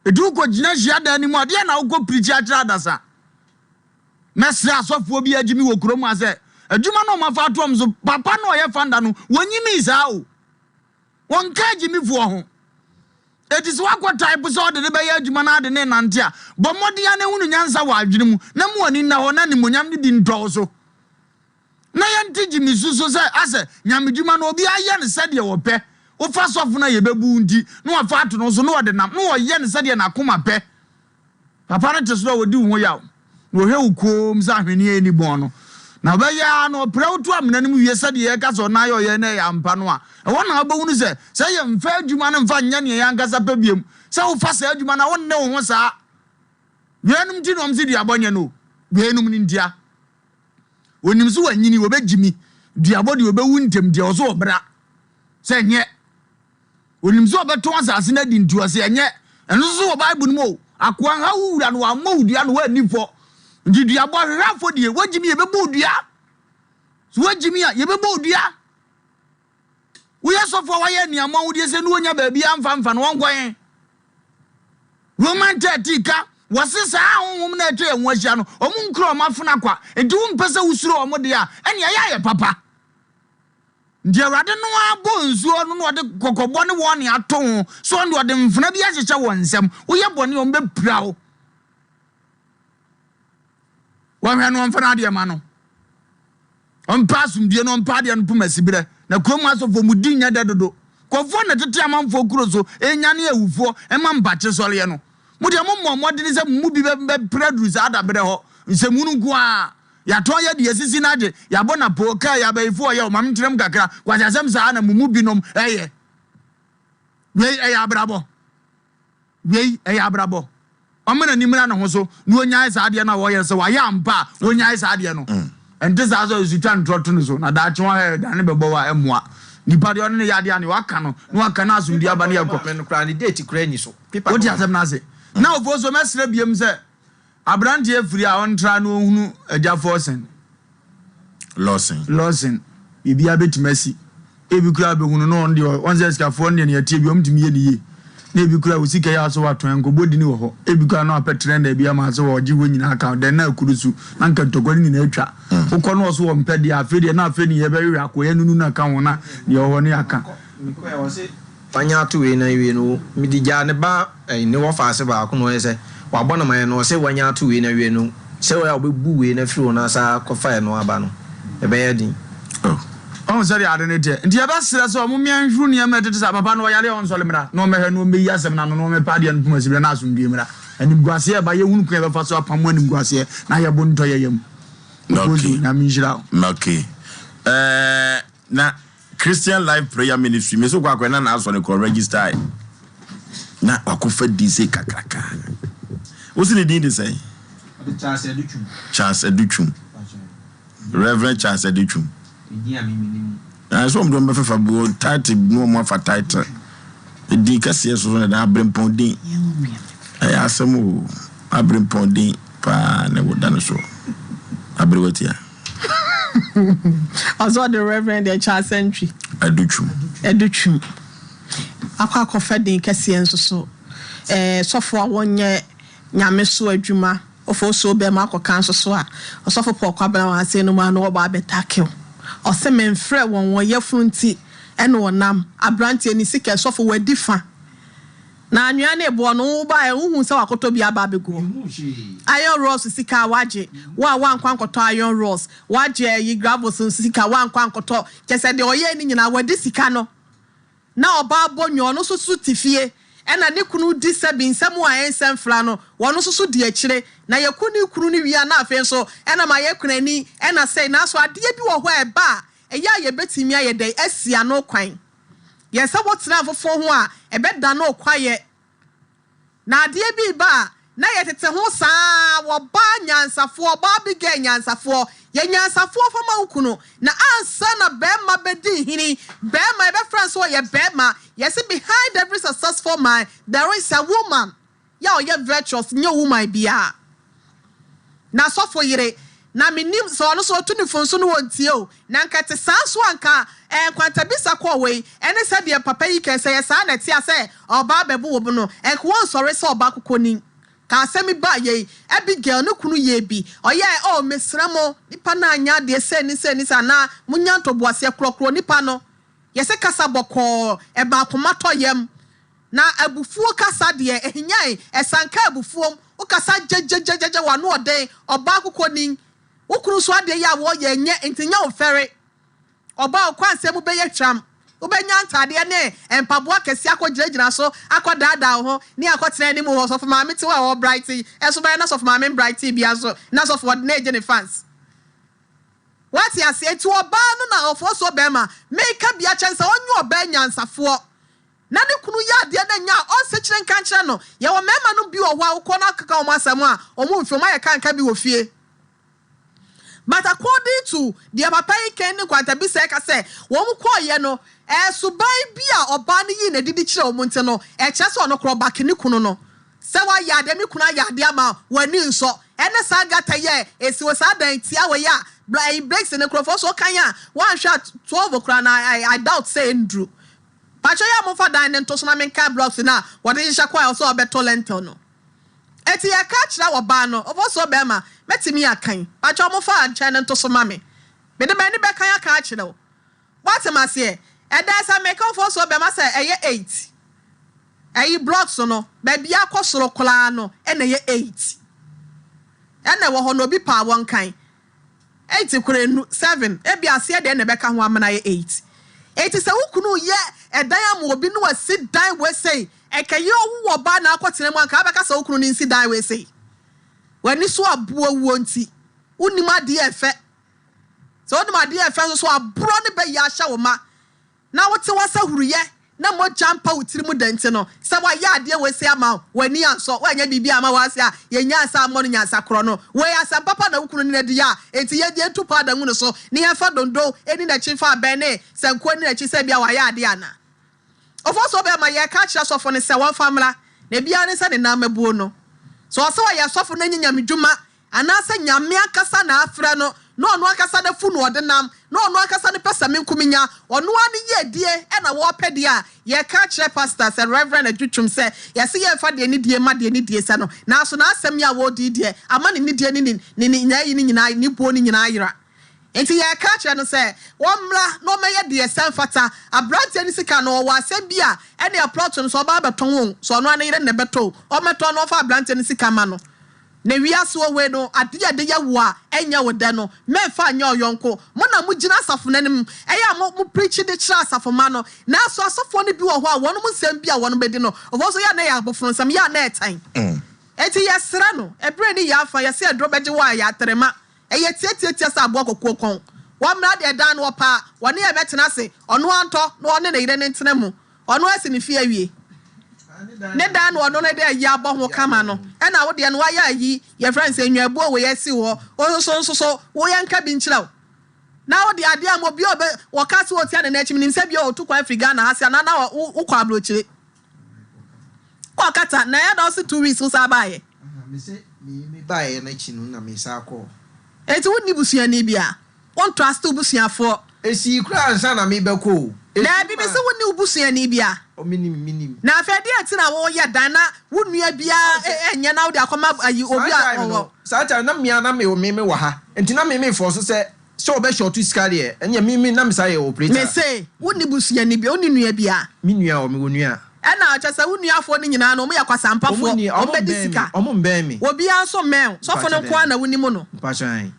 edu ko gina hia da ani mo de na wo ko preach atra dasa mesra asofo bi agimi wo krom ase adwuma no ma fa atom so papa no ye fanda no wonyimi za o wonka agimi fo ho it is what type so de be ya adwuma na de ne nante a bomodia ne hunu nyansa wa adwene mu na mu ani na ho na ni monyam de bi ntɔ so na ye ntigi mi suso se ase nyamedwuma no obi aye ne sede wo pɛ wo fa sofo na ye bebu ndi no wa fa ato no so no wo de nam no wo ye ne sede na koma pɛ papa no teso wo di wo yaw no he ukom za hwene ani bon no na ba ya no prautu amnanim wie sede ye ka so na yo ye na ya mpa no a wo na ba hunu se ye mfa adwuma no mfa nya ne ya ngasa pa biem se wo fa sa adwuma na wo ne wo ho sa wienum ti no msi di abonye no wienum ni ndia onim so wanyini wo begimi duabodi wo bewu ntem dia oso obra se nye onim so obeto asase na di ntu ase nye eno so wo bible no akwan ha wura no ammo dua no wa nifo ndi duabo hwafo die wagimi ye bebu dua so wagimi ye bebu dua wo yesofo wa ye niamo wo die se no onya ba bia mfa no wonkwan Roman 30 ka wasisa ahum na etwe enwahia no omu nkro mafuna kwa enti wo mpese wusuro omo de a ene ya ye papa ndi Awurade no abo nsuo no no de kokobo ne wo ne ato so ndo de mfuna bi ahyeche wonsem wo ye bone o mbe prawo wa hwe no mfana de ma no on passum die no mpade no pumasibire na kromu asofo mudi nya dedodo kofo na tete amanfo kuro so enya ne awufo ema mbache sole no mudi ammo modene se mu bi be predus adabere ho nse munu ko a ya to ya de asisi na age ya bona poka ya baifo ya o mam ntrem kakra kwasasem sa na mu binom eye wei eye abrabo amana nimra na ho so no nya isa ade na wo ye se wa ya mpa wo nya isa ade no ente sa so zutan trot no so na da che wa he da ne bebo wa emoa nipa de on ne ya de ne waka no no waka na asumdi aba ne yakọ men candidate kura ni so what you asem na say na ofo so mesre biem se abrante afiri a on tra no hunu aja forsen lawson bibia betimasi ebi kura be hunu no on de on se ska for ne ne atie bi omtimi ye ne ye na ebi kura usika ya so waton nkobodi ni wo ho ebi kura no apetre na bia ma so wo gi wo nyina aka den na akurusu na nka ntogori ni na atwa ukọ no so wo mpede afede na afeni ye be wi akoye nunu na ka wona ye ho ne aka nko ya wo se fanya to we na we no midi ja ne ba ne wo fa se ba ko no ye se wa bona man no se wanya to we na we no se wo ya obebu we na firi na sa ko fa no aba no e be ye din on sorry adenete nti aba sira so mo mian huru ne ma tete sa papa no yale on so lemra no me he no me yasem na no me pa de no puma sibra na asum bi mra anim guase ba ye hunu kan be fa so apam anim guase na ye bonto ye yam okay na minjira okay na Christian Life Prayer Ministry me so kwa na aso ne ko register na akofa dise kakraka o si ne din de say Charles Educhum Reverend Charles Educhum so I'm doing for title no more for title the kase so na abrim pondin Asem abrim pondin pa ne wodane so abriwatia also the Reverend Charles Entry Educhum akwa fedin kase enso so sofo wonye nyame so adwuma ofo so be ma akokan so a osofo pokwa bana wa ase no ma no oba betakew Osem Mpe won ye frunti ene wonam abrante ni sika sofo wadifa na anwea na ebo no ba ehun se wakoto bia ba bego Iron Ross sika waje wa nkwankoto Iron Ross waje yi gravos sika wa nkwankoto kese de oye ni nyina wadi sika no na oba bonyo no so tifie ena ne kunu di sebi nsem a ensem fra no wono so di akire na yakuni kunu ni wia na afen so ena ma yakunani ena sei na so ade bi wo ho eba eya ye betimi aye dai asia no kwan ye se wotena fofo ho a ebeda no kwaye na ade bi ba na ye tete ho saa wo ba nyansafo ba biga nyansafo ye nyansafo fama ukunu na ansa na bema bedi hini bema ebe friends so ye bema yes behind every successful man there is a woman ya ye virtuous nye woman bia na so for yire na minim so no so tunifon so no wontie o na nkate sanso anka kwanta bisa kwa we ene se de papa yi kan se ye sa na ti ase oba bebu wo no enko won sore se oba kokoni ka asemi ba ye Abigail no kunu ye bi oye o mesramo nipa na anya de se ni sa na munya ntoboase krokro nipa no yese kasa boko e ba komato yem na abufuo kasa de ehinyai esanka abufuom o kasa jejejejeje wa no oden oba kokoni ukuru so ade ya wo ye nye ntinya ofere oba okwansem be ye tram ubenya ntade ne empaboa kesi akogiragina so akodada ho ni akotena ni mu ho so for maame ti wa brighty eso be na so for maame brighty bia so na so for na age ne fans what ya say ti oba no na ofo so be ma make bia chansa onyu oba nyansafo na ne kunu ya de na nya on se kire nka kire no ye wo mema no bi oho akọ na kaka o masam a o mu mfom aye kanka bi wo fie. But according to the papa ken kwanta bi se ka se wo mu ko ye no subai bia oba ne yi na didi kire o mu nte no chese ono kro back ni kunu no se wa ya de mi kunu ya de ama wani nso ene sa gata ye esi wo sa dan tia we ya breaks ne kro for so kan ya one shot 12 okra na I doubt say ndru pacho ya mo fa dan ne nto so na menka blocks na wo de hia kwa so obeto lentil no eti ya ka kira wo ba no ofo so be ma metimi akan pacho mo fa anche ne nto so ma me de ba ni be kan ya ka kira wo what am say e da sa make ofo so be ma say eye 8 eye blocks no ba bia akosoro kola no e na ye 8 ene wo ho no bi pa won kan 8 kure 7 ebi ase de na beka ho amana ye 8 eti se wukunu ye edan am obi no wasi dan we say ekaye owo ba na akotene mu anka beka se wukunu ni nsi dan we say wani so abo wuo nti unima de efe so unima de efe so abro ne be ya hya wo ma na wote wasa huruye na mo jampa wutiri mu dente no se wa ya ade we say ama wani anso wa nya bibi ama wa se a ye nya asa mo no nya asa kro no we asa papa na wukunu ne de ya enti ye de tupa da ngunu so ni he fa dondo eni na chi fa ben ne se nko ni na chi se bia wa ya ade ana ofo so be ma ye ka kira sofo ne se wa famla na bia ne se ne na mabuo no so asa wa ya sofo na nyanya medwuma ana se nyame akasa na afra no no ono akasa na fu no odenam no ono akasa ne pesa menkuminya ono ani ye die e na wo pede a ye ka kire pastor se reverend adwutwum se ye se ye fa de ni die ma de ni die se no na so na asem ya wo di die ama ni die ni nya yi ni nyina ni bo ni nyina ayira enti ye ka kire no se wo mra no me ye de se mfata abrante ni sika no wo asem bia e ne approach no so ba beton wo so no ani ye ne beto o meto no fa abrante ni sika ma no na wiaso we no ade ya wo a enya wo de no me fa anya oyonko mo na mu gina asafo nanim eya mo preach de kira asafo ma no na so asafo ne bi wo ho a wono mu nsem bi a wono bedi no ofo ya na ya bofro nsam ya na etan eti yesra no ebre ni ya fa yese edro beje wa ya trema eye tietietie sa abo kokokon wo mra de dan no pa woni e metena se ono anto no one na ire ne ntena mu ono asi ne fi awie ne dan no no de ya abo ho kama no e na wo de no aya yi ye friends enwabu we yesi wo so wo yanka bi nkyiraw na wo de ade am obi obe wo ka se wo tia na nachim nim se bi o to kwa Africa na hasia na wo kwa abrochire wo kata na ya da so 2 weeks wo sa baaye me se me baaye na chi no na me sa ko eti wo ni busua ni bia won trust busua fo esi kura ansa na me beko na bi se wo ni busua ni bia o minim na afedi atina wo ye dan na wo nua bia enye na wo de akoma ayi obi a wo sata na mia na me wa ha enti na me for so se obe short sika de enye me na me sa ye operator me say wo ni busua ni bia wo ni nua bia me nua o me wo nua na achasa wo nua fo ni nyina no mo ya kwasampa fo o be disika o mo mbe me obi anso men so fo no kwa na wo ni mo no mpachan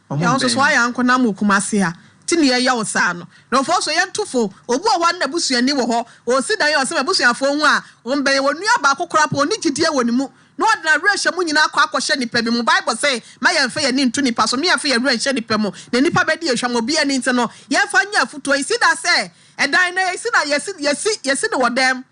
o mo ya so ya anko na mo kumase ha tini ye Yaw Osei no no fo so ye ntufo obu o wa na busuani wo ho o si dan ye o se busuafo hu a o mbe ye wonu aba kokora po ni gidie woni mu no ordinary rehye mu nyina akọ nipa bi mu Bible say ma ye mfa ye ni ntu nipa so me ye fa ye rehye nipa mu na nipa be di ehwa mo bi ani nti no ye fa nya afuto isi da say edan na isi na yesi no wodem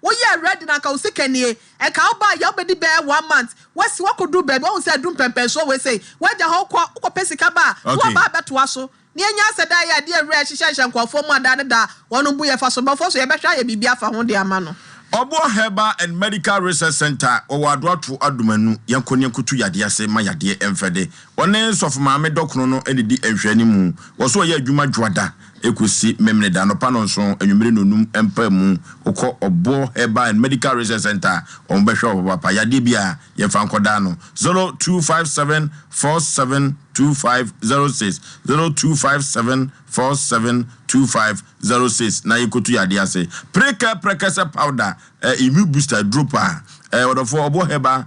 wo ye ready na ka usikanie e ka oba ya obedi be 1 month wasi wakodu be wo say dum pempe so we say waja ho ko pesika ba wo ba beto aso ni enya aseda ya de awura hihye nkofo mu ada ne da wono bu ye fa so ba fo so ye behwa ye bibia fa ho de ama no Obo Herbal and Medical Research Center owadwatu adumanu yankoni kutu yade ase ma yade emfede one sof maame dokno no enedi enhwani mu wo so ye adwuma dwada ekosi memne da no panon so enwumire nonum empa mu ukọ Obo Herbal and Medical Research Center on behwa papa yade bia ye fa nkoda no 0257472506 0257472506 na yekutu yade ase prekasa powder immune booster dropper odofo Obo Herbal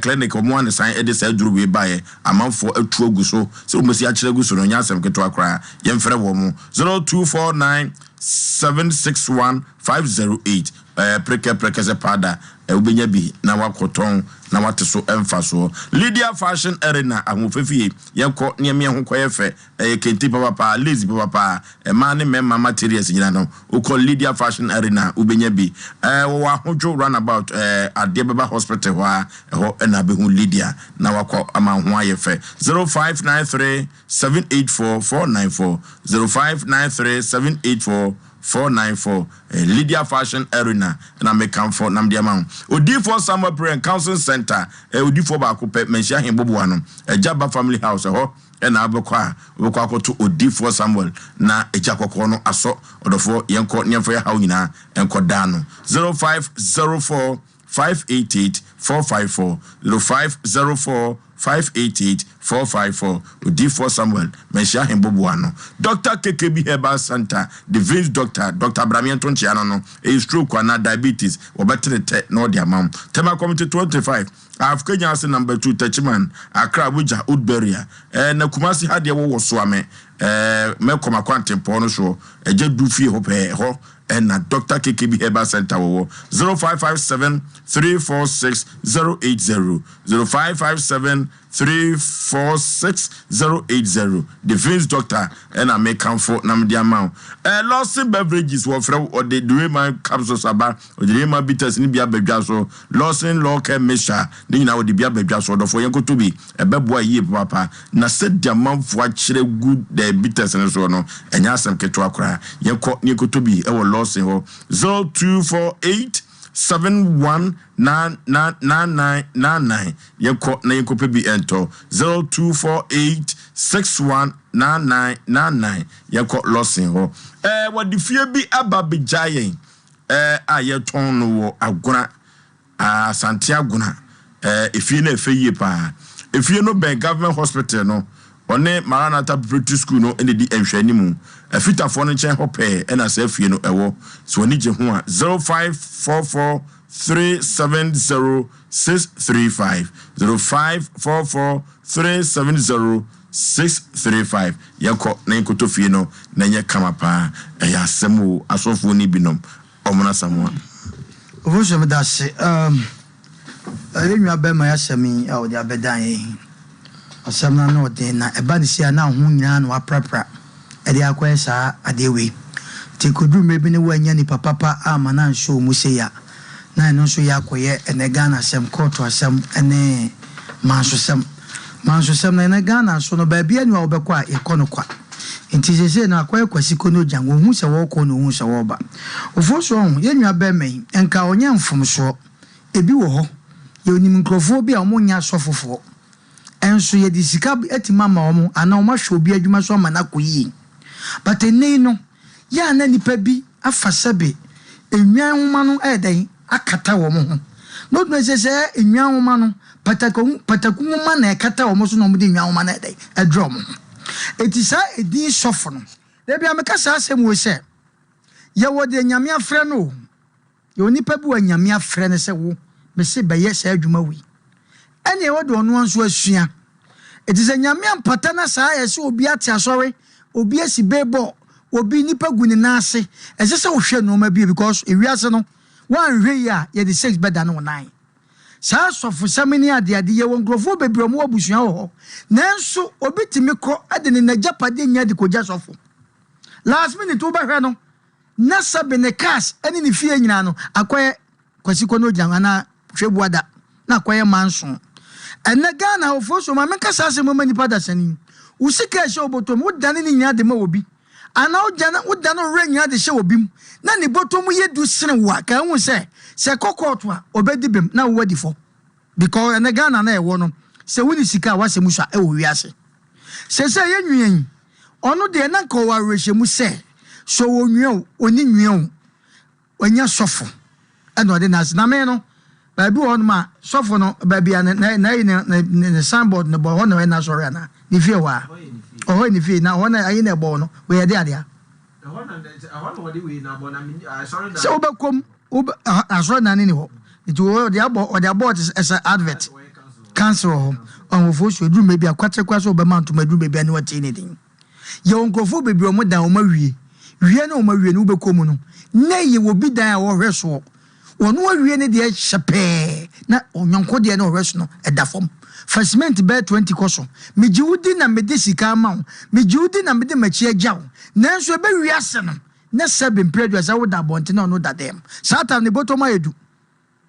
clinic omo an san e de sa duru we bae amanfo atu aguso se o mesi a kire aguso no nya asem keto akra ye mfere wo mu 0249761508 prekasa powder ubenya bi na wakoton na wateso emfaso Lydia Fashion Arena ahofefie yenko niame ho koyefe kenti papa lazy papa ma ne memma materials nyina no ukọ Lydia Fashion Arena ubenya bi wo ahodwo runabout Adebaba Hospital ho na be hu Lydia na wakọ ama ho ayefe 0593784494 0593784494 Lydia Fashion Arena na me come for nam diamond odi for summer prayer council center odi for ba ko pe mensia hembobo ano Jaba family house ho na abekwa akoto odi for Samuel na ejakokọ no aso odofo yenko nyemfa ya hawo nyina enko da no 0504588454 0504 588-454 D4 Samuel Mesha Hembobuano. Dr. KKB Herbal Center, the Vince Doctor, Dr. Bramian Tonchiano, a stroke and diabetes, or better no their mom. Tema Committee 25. I've Kenya number 2 Techiman, Accra Buja Udberia, and Kumasi had your war swame, Melcoma Quantum Pono show, a jet do fee hope ho. And Dr. KKB Herbal Center 0557-346-080 0557-346-080 the Vince Doctor and I make comfort namdi amount Lawson beverages were from or the Durema capsules about or the Rema bitters in Bia Bejaso Lawson Locke Mesha then now the Bia Bejaso the for Yanko to be a beboy ye papa na said the amount for good the bitters and so on and Asem Ketwakra Yanko Niko to be our Lawson 0248-719999 Yanko na Yanko Pebi ento 0248-619999 Yanko Lawson ho what the fear be ababi giant ayeton no aguna Santiago if you know fe pa if you know ben government hospital no one Maranatha British School no in the enhwanimu afita fo no chen hope and as afie no ewo so oni je ho a 0544370635 0544370635 yako na nkoto fie no na nye kama pa ya asemu asofo ni binom omna samwa ovuso medase enwa be ma yasemi a odi abedan Asamna no de na eba ni sia na ho nyina no aprapra e de akwesa adewe te kodu mebi ne wanya ni papa amana nso mu se ya na no so ya koye ene Ghana sem court asem ene manso sem na Ghana so no ba bia ni obekwa a ekono kwa nti sese na akoye kwasi kono jango hu se wo ko no hu se wo ba ofoso ho yenwa ba mai enka onya mfomso ebi wo ho ye onim nkrofo bi a omonya sofofo enso ye di sika etima ma omo ana o ma hwe obi adwuma so ma na koyi but enei no ya na nipa bi afasebe enwan homa no edan akata wo mo ho no do se enwan homa no pataku ma na ekata wo mo so no mo de enwan homa na edan edro mo etisa edi sofo no de bia me kasa asem wo se ye wo de nyame afre no ye onipa bi wa nyame afre ne se wo me se be ye se adwuma wi ene wo do no anso asua etisa nyame ampata na saa ye se obi ate asori obi asi bebo obi nipa guni na ase ese se wo hwe no ma bi because ewiase no wan hwe ya ye the 6 beda no 9 saa sofo samini ade ye won grofo bebre mo abusua ho nanso obi timi kro ade ne najapade nya de koja sofo last minute wo ba hwe no na sabe ne cash ene ne fie nyina no akoye kwasi kono jan na hwebuada na akoye manso ene Ghana ofo so ma menka sase mo mani pada sani usika she obotom wodane ni nya de ma obi ana wodane re nya de she obi na ni botom yedu sene wa ka hu se kokoto a obedi bem na wodi fo because ene Ghana na ewo no se woni sika wa se musa e wo wiase se yenwen ono de na nka wa rehemu se so wonwen oni nwen onya sofo eno de na me no baby on ma sofo no baby na signboard no bo hono na sorry na ni fie wa oh ni fie na hono ayi na bo no we ye de ade hono wodi we na bo na sorry na so obekom asoro na ni ho it wo de abo as advert cancel ho on wo so drum baby akwate kwa so obema ntoma drum baby ani wati ni din ye onkofo baby o mo dan o ma wie na o ma wie no obekom no na ye wo bi dan a wo hweso onu awie ne de hyepe na onyonko de na ohweso no edafom fasciment be 20 koso mejiwudi na mede sika ma mejiwudi na mede machi agyaw nanso be wiase no na sebe mpredu asa wo da bonte na onu da dem satan ne botoma edu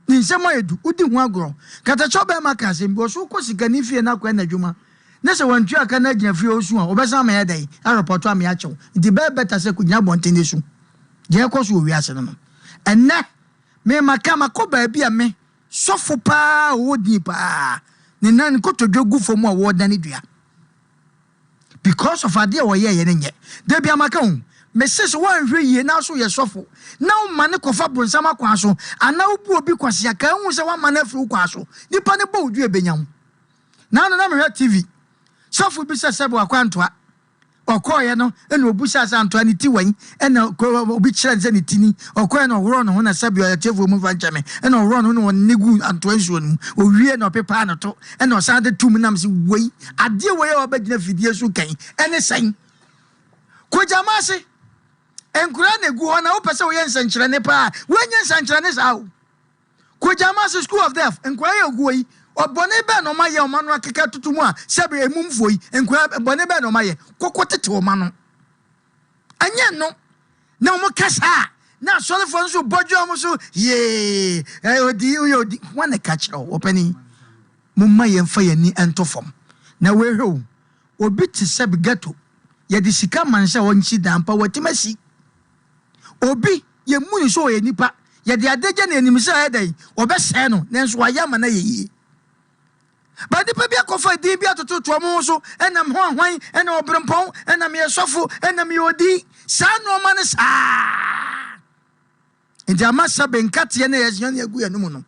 ni nsema edu udi hu agro kata chobe maka se mbi so ko sika ni fie na kwa na dwuma na se wantu aka na gya fie osu a obesa ma yedai a report am ya chew ndi be beta se kunya bonte ne su je ko so wiase no enne me makama ko ba bia me sofo pa wodi pa ne nan ko to dwogu fom a wo dane dua because of ade wo ye ne nye de bia maka hu me sese wan hwe ye na so ye sofo na o mane ko fa bronsama kwa so ana obu obi kwase aka hu se wa mane afri kwa so nipa ne ba odu ebenyam na no na me TV sofo bi sebe akwantoa okoye no ena obusa santoa ni ti wan ena obi kire nse ni tini okoye no woro no ho na sebe o tevo mu vanchame ena woro no no negu antoa nsuo no owie na opepa no to ena osade tum nam se wei ade wei obagina fidie so kan ene san kojamase enkura negu ho na wo pese wo ye nsankyere ne pa wenye nsankyere ne sa wo kojamase school of death enkura ye oguoi obone be no maye o manu akeka tutumu a sebe emumfo yi enkura bone be no maye kokotete o manu anya no na mo kasa na sole fo nso bojo mo so ye odi wane catch o opani mo maye mfa yani entofom na we hwe obi ti sebe gato ye di sika manse wonchi dampa watimasi obi ye muni so ye nipa ye di adeje na enimse hedai obese no nenso ayama na ye but the baby akofa di bi atoto to mo so enam ho ahwan ena obrempon enam ye sofo enam ye odi sa no ma ne sa nti amasa benkate na ye yan agu ya no mu no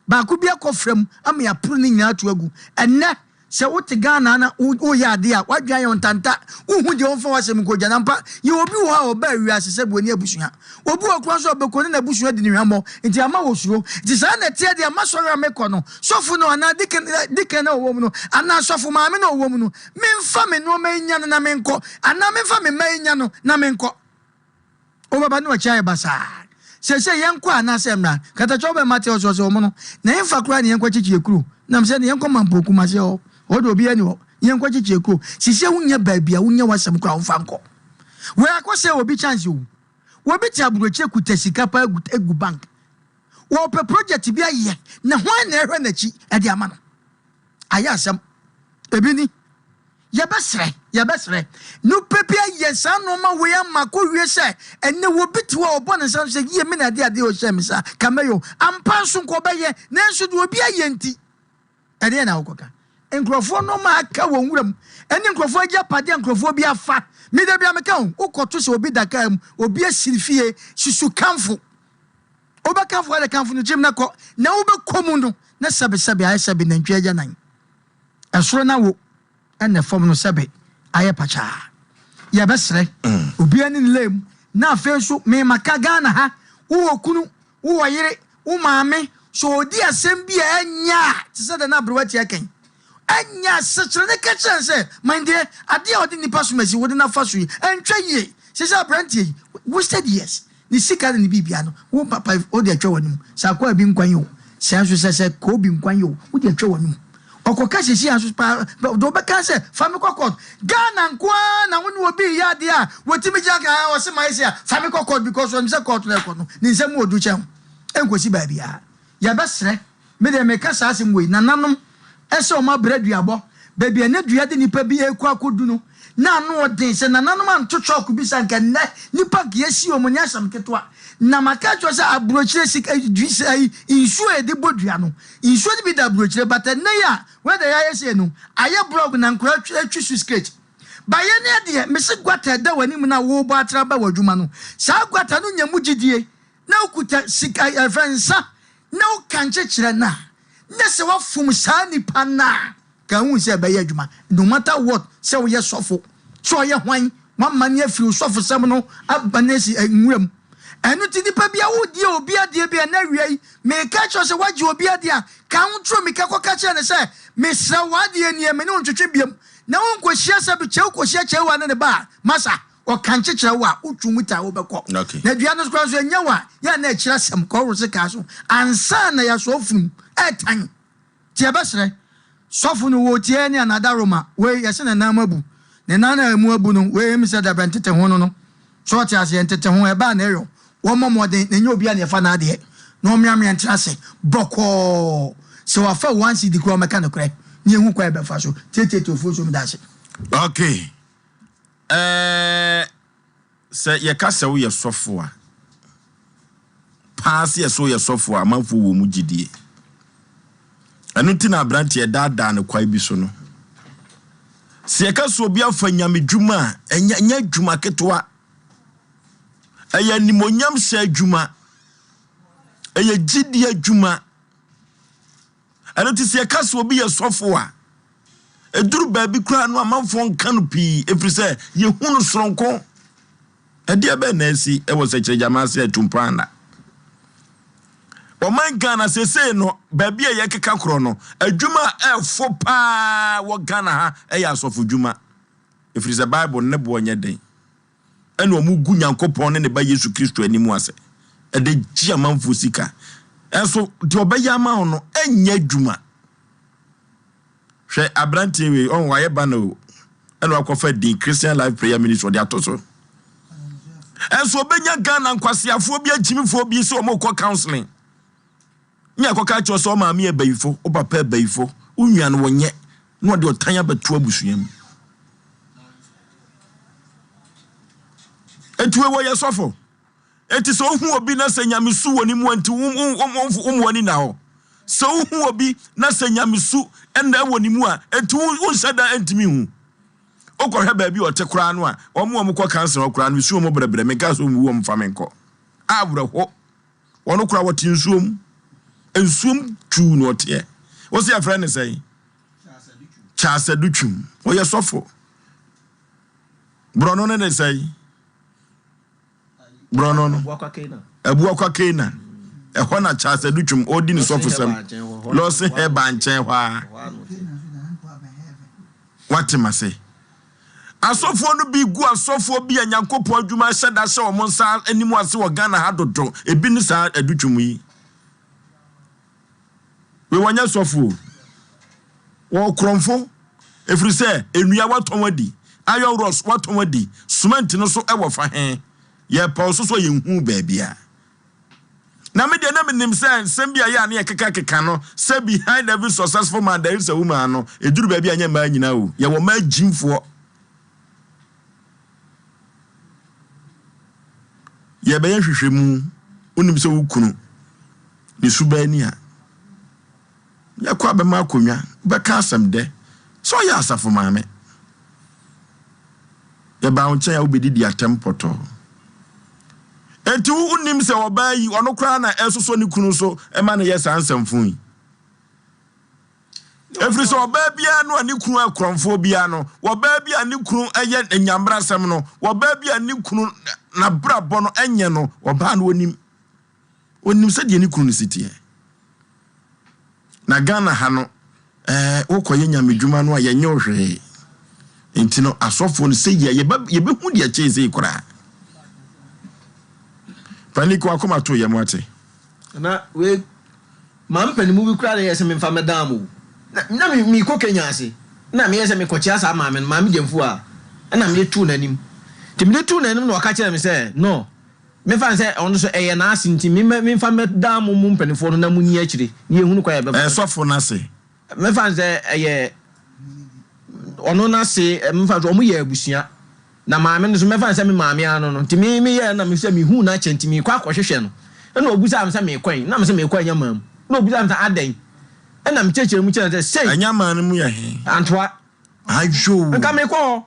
ba ku bi akofrem am ya pro ni nyina to agu enne se wote Ghana na o ya de a wadwan ye ntanta uhu de onfa wasem ko janampa ye obi wo ha oba wi asese bo ni abusua obi okura so obekoni na abusua de ni hwamo nti ama wo suro nti sa na tie de ama sori amekọ no sofu no ana diken na owo mu no ana sofu maame na owo mu no memfa me no manya no na menko ana memfa me manya no na menko o baba no cha ye basa se yenko ana semra kata chobe Matthew so so mu no na yenfa kura ne yenko chichi ekuru na se ne yenko mampoku ma se o odo obi ani ho yenko chichi ekuru sise hunya baabia hunya wasam kura wo fanko we akose obi chance o wobi ti aburoche kutasika pa egu bank wo pe project bi aye na hwan na ehwe na chi e di ama no ayasam ebi ni yebesre no pepe aye sa no ma we amako wie se ene wobi ti wo obo ne san se ye me na ade o hye me sa kamayo ampa so nko beye na nso de obi aye nti e de na wokoka enkrofo no ma aka wo nwuram ene enkrofo agya pade enkrofo bi afa me da bia me kan ukoto se obi daka am obi asirifie susu kanfo oba kanfo ala kanfo no jim na ko na obe komu no na sabe aye sabe na ntwa agya nan asoro na wo ene fom no sabe aye pacha ya besre obi ani lem na afenso me maka Ghana ha wo okunu wo yire wo maame so odi asem bia anya tse da na browati akan anya sechere ne kachen se mind there ade odi nipa so masi wodi na faso yi entwa ye se brantie wasted years ni sika ni bibia no wo papa odi atwa wanum sa kwa bi nkwan yo se anso se ko bi nkwan yo odi atwa wanum okoka sisi anso pa do be kan se fami kokot Ghana nkwa na woni obi ya de a wotimi jaka o se mai se fami kokot because on se court na ko no ni nsem odu chen enkosi ba bia ya besre me de me kasa asem we nananum ese o ma braduabo baby ene dua de nipa bi eku akodu no na no odin se nananum antocho ku bi sanka ne nipa giesi o munya sam ketwa na maka cho se abrochire sika dwise ai insu e de bodua no insu de bi da abrochire but ne ya whether ya yese no aye blog na nkura atwisu sketch baye ne de me se gwata da wani mu na wo bo atra ba wadwuma no sa gwata no nya mugidie na okuta sika efensa na o kanche kire na na se wa fum sa nipa na ka hu se baye adwuma no matter what se wo ye sofo so ye hwan wan mane afiri sofo sam no abanesi nwuram enu ti nipa bia wo die obi ade bia na wiai me ka cho se waje obi ade a ka hu tro me ka koka che ne se me sra wade ani me ne ontwetwe biam na won kohia se bi chew kohia chewa ne ba masa o kanche kire wa utwumuta wo beko na dua no so nya wa ya na kire sem ko ro se ka so ansa na ya so fun etan ti ebesre sofu no wo tie ni anada roma we yese na namabu ne nana emu abu no we mi se da brantete ho no so ti ase entete ho e ba na eyo wo momoden na nya obi a ne fa na ade no miamia entrase boko so afa once di kro meka no kre ni ehu kwa e be fa so tete to fo so mi da se okay se ye ka se wo ye sofo a pass ye so ye sofo a manfo wo mu gidie anu ti na brantie dada ne kwai bi so no se ye ka so obi afa nyamedwuma enya dwuma ketwa aya nimonyam se adwuma aya gidie adwuma anu ti se ye ka so obi ye sofo a eduru baabi kura no amanfo nkan pii efrise ye hunu soronko ade be na asi e wo sekire jamase atumpanda Oman Ghana say no baabi ye keka kro no adwuma efo pa wo Ghana ha e ya sofo dwuma efrise Bible ne bo onye den ene omugu Nyankopon ne ba Yesu Kristo animu ase e de gia manfo sika enso de obeya ma ho no enya dwuma hwe abrantie we on waye ba no ene akofa din Christian Life Prayer Ministry de atoso enso obenya Ghana nkwasiafo bi agimifo bi se omokọ counseling nya akoka cho so ma me ebayifo o papa ebayifo unwa no wonye no de otanya batu abusuam etuwe wo yesofo enti so hu obi na senyamesu woni mu anti woni na ho so hu obi na senyamesu enda woni mu a enti unshada antimi hu okọhwe baabi otekura no a omo kọ cancer okura no su omo brebre me ka so mu wo mfa menko awre ho wono kura woti nsuom ensum tu no ote wo se afra ne sei chasa duchum wo yesofo brono ne sei brono no abuakwa keina ehọ na chasa duchum odi ni sofo sem lo se he ba nchen hwa watemase asofo no bi gu asofo bi Nyankopon adwuma hyeda hye omo nsa animu ase wo Ghana ha dodo ebi ni sa adutwum yi we wanya sofo wo kromfo efrise enua watonwadi ayo ros watonwadi cement no so ewo fa he ye pa so ye hu baabia na me de na me nim say sembia ya na ye keka no say behind every successful man there is a woman no eduru baabia anya ma nyina o ye wo ma jimfo ye be hwehwemu unim se wukunu ni subani a ya kwa be ma konwa be ka asem de so ya asafo maame ye ba onche ya obedidi atempoto enti unim se obayi ono kra na esoso ni kunu so e ma ne yes ansamfun every so obabia no ani kunu akromfo bia no obabia ni kunu eye enyambra sem no obabia ni kunu na brabo no enye no oba no onim se de ni kunu sitie na Ghana ha no wokoye nyamedwuma no ayenye ohwe enti no asofo no se ye be hu de cheze ikora paniko akoma to ye mwate na we mampani mu bi kura ye se me mfa medamu na mi ko Kenya ase na me ye se me ko chia sa maame maame demfu a na me tu nanim ti me tu nanim no ka kire me se no me fa se ono so eye na ase nti me mfa medamu mu mpanifo no na mu ni akire ni ehunu kwa ye be sofo na se me fa se eye ono na se me fa so omu ye abusua na maame no so me fa se me maame ano no nti me ye na me se me hu na kye nti me kwa hwehwe no na obusa am se me kwan na me se me kwan nya mam na obusa am se adan na me cheche mu kye se sei anya man mu ya he antwa ajo nka me ko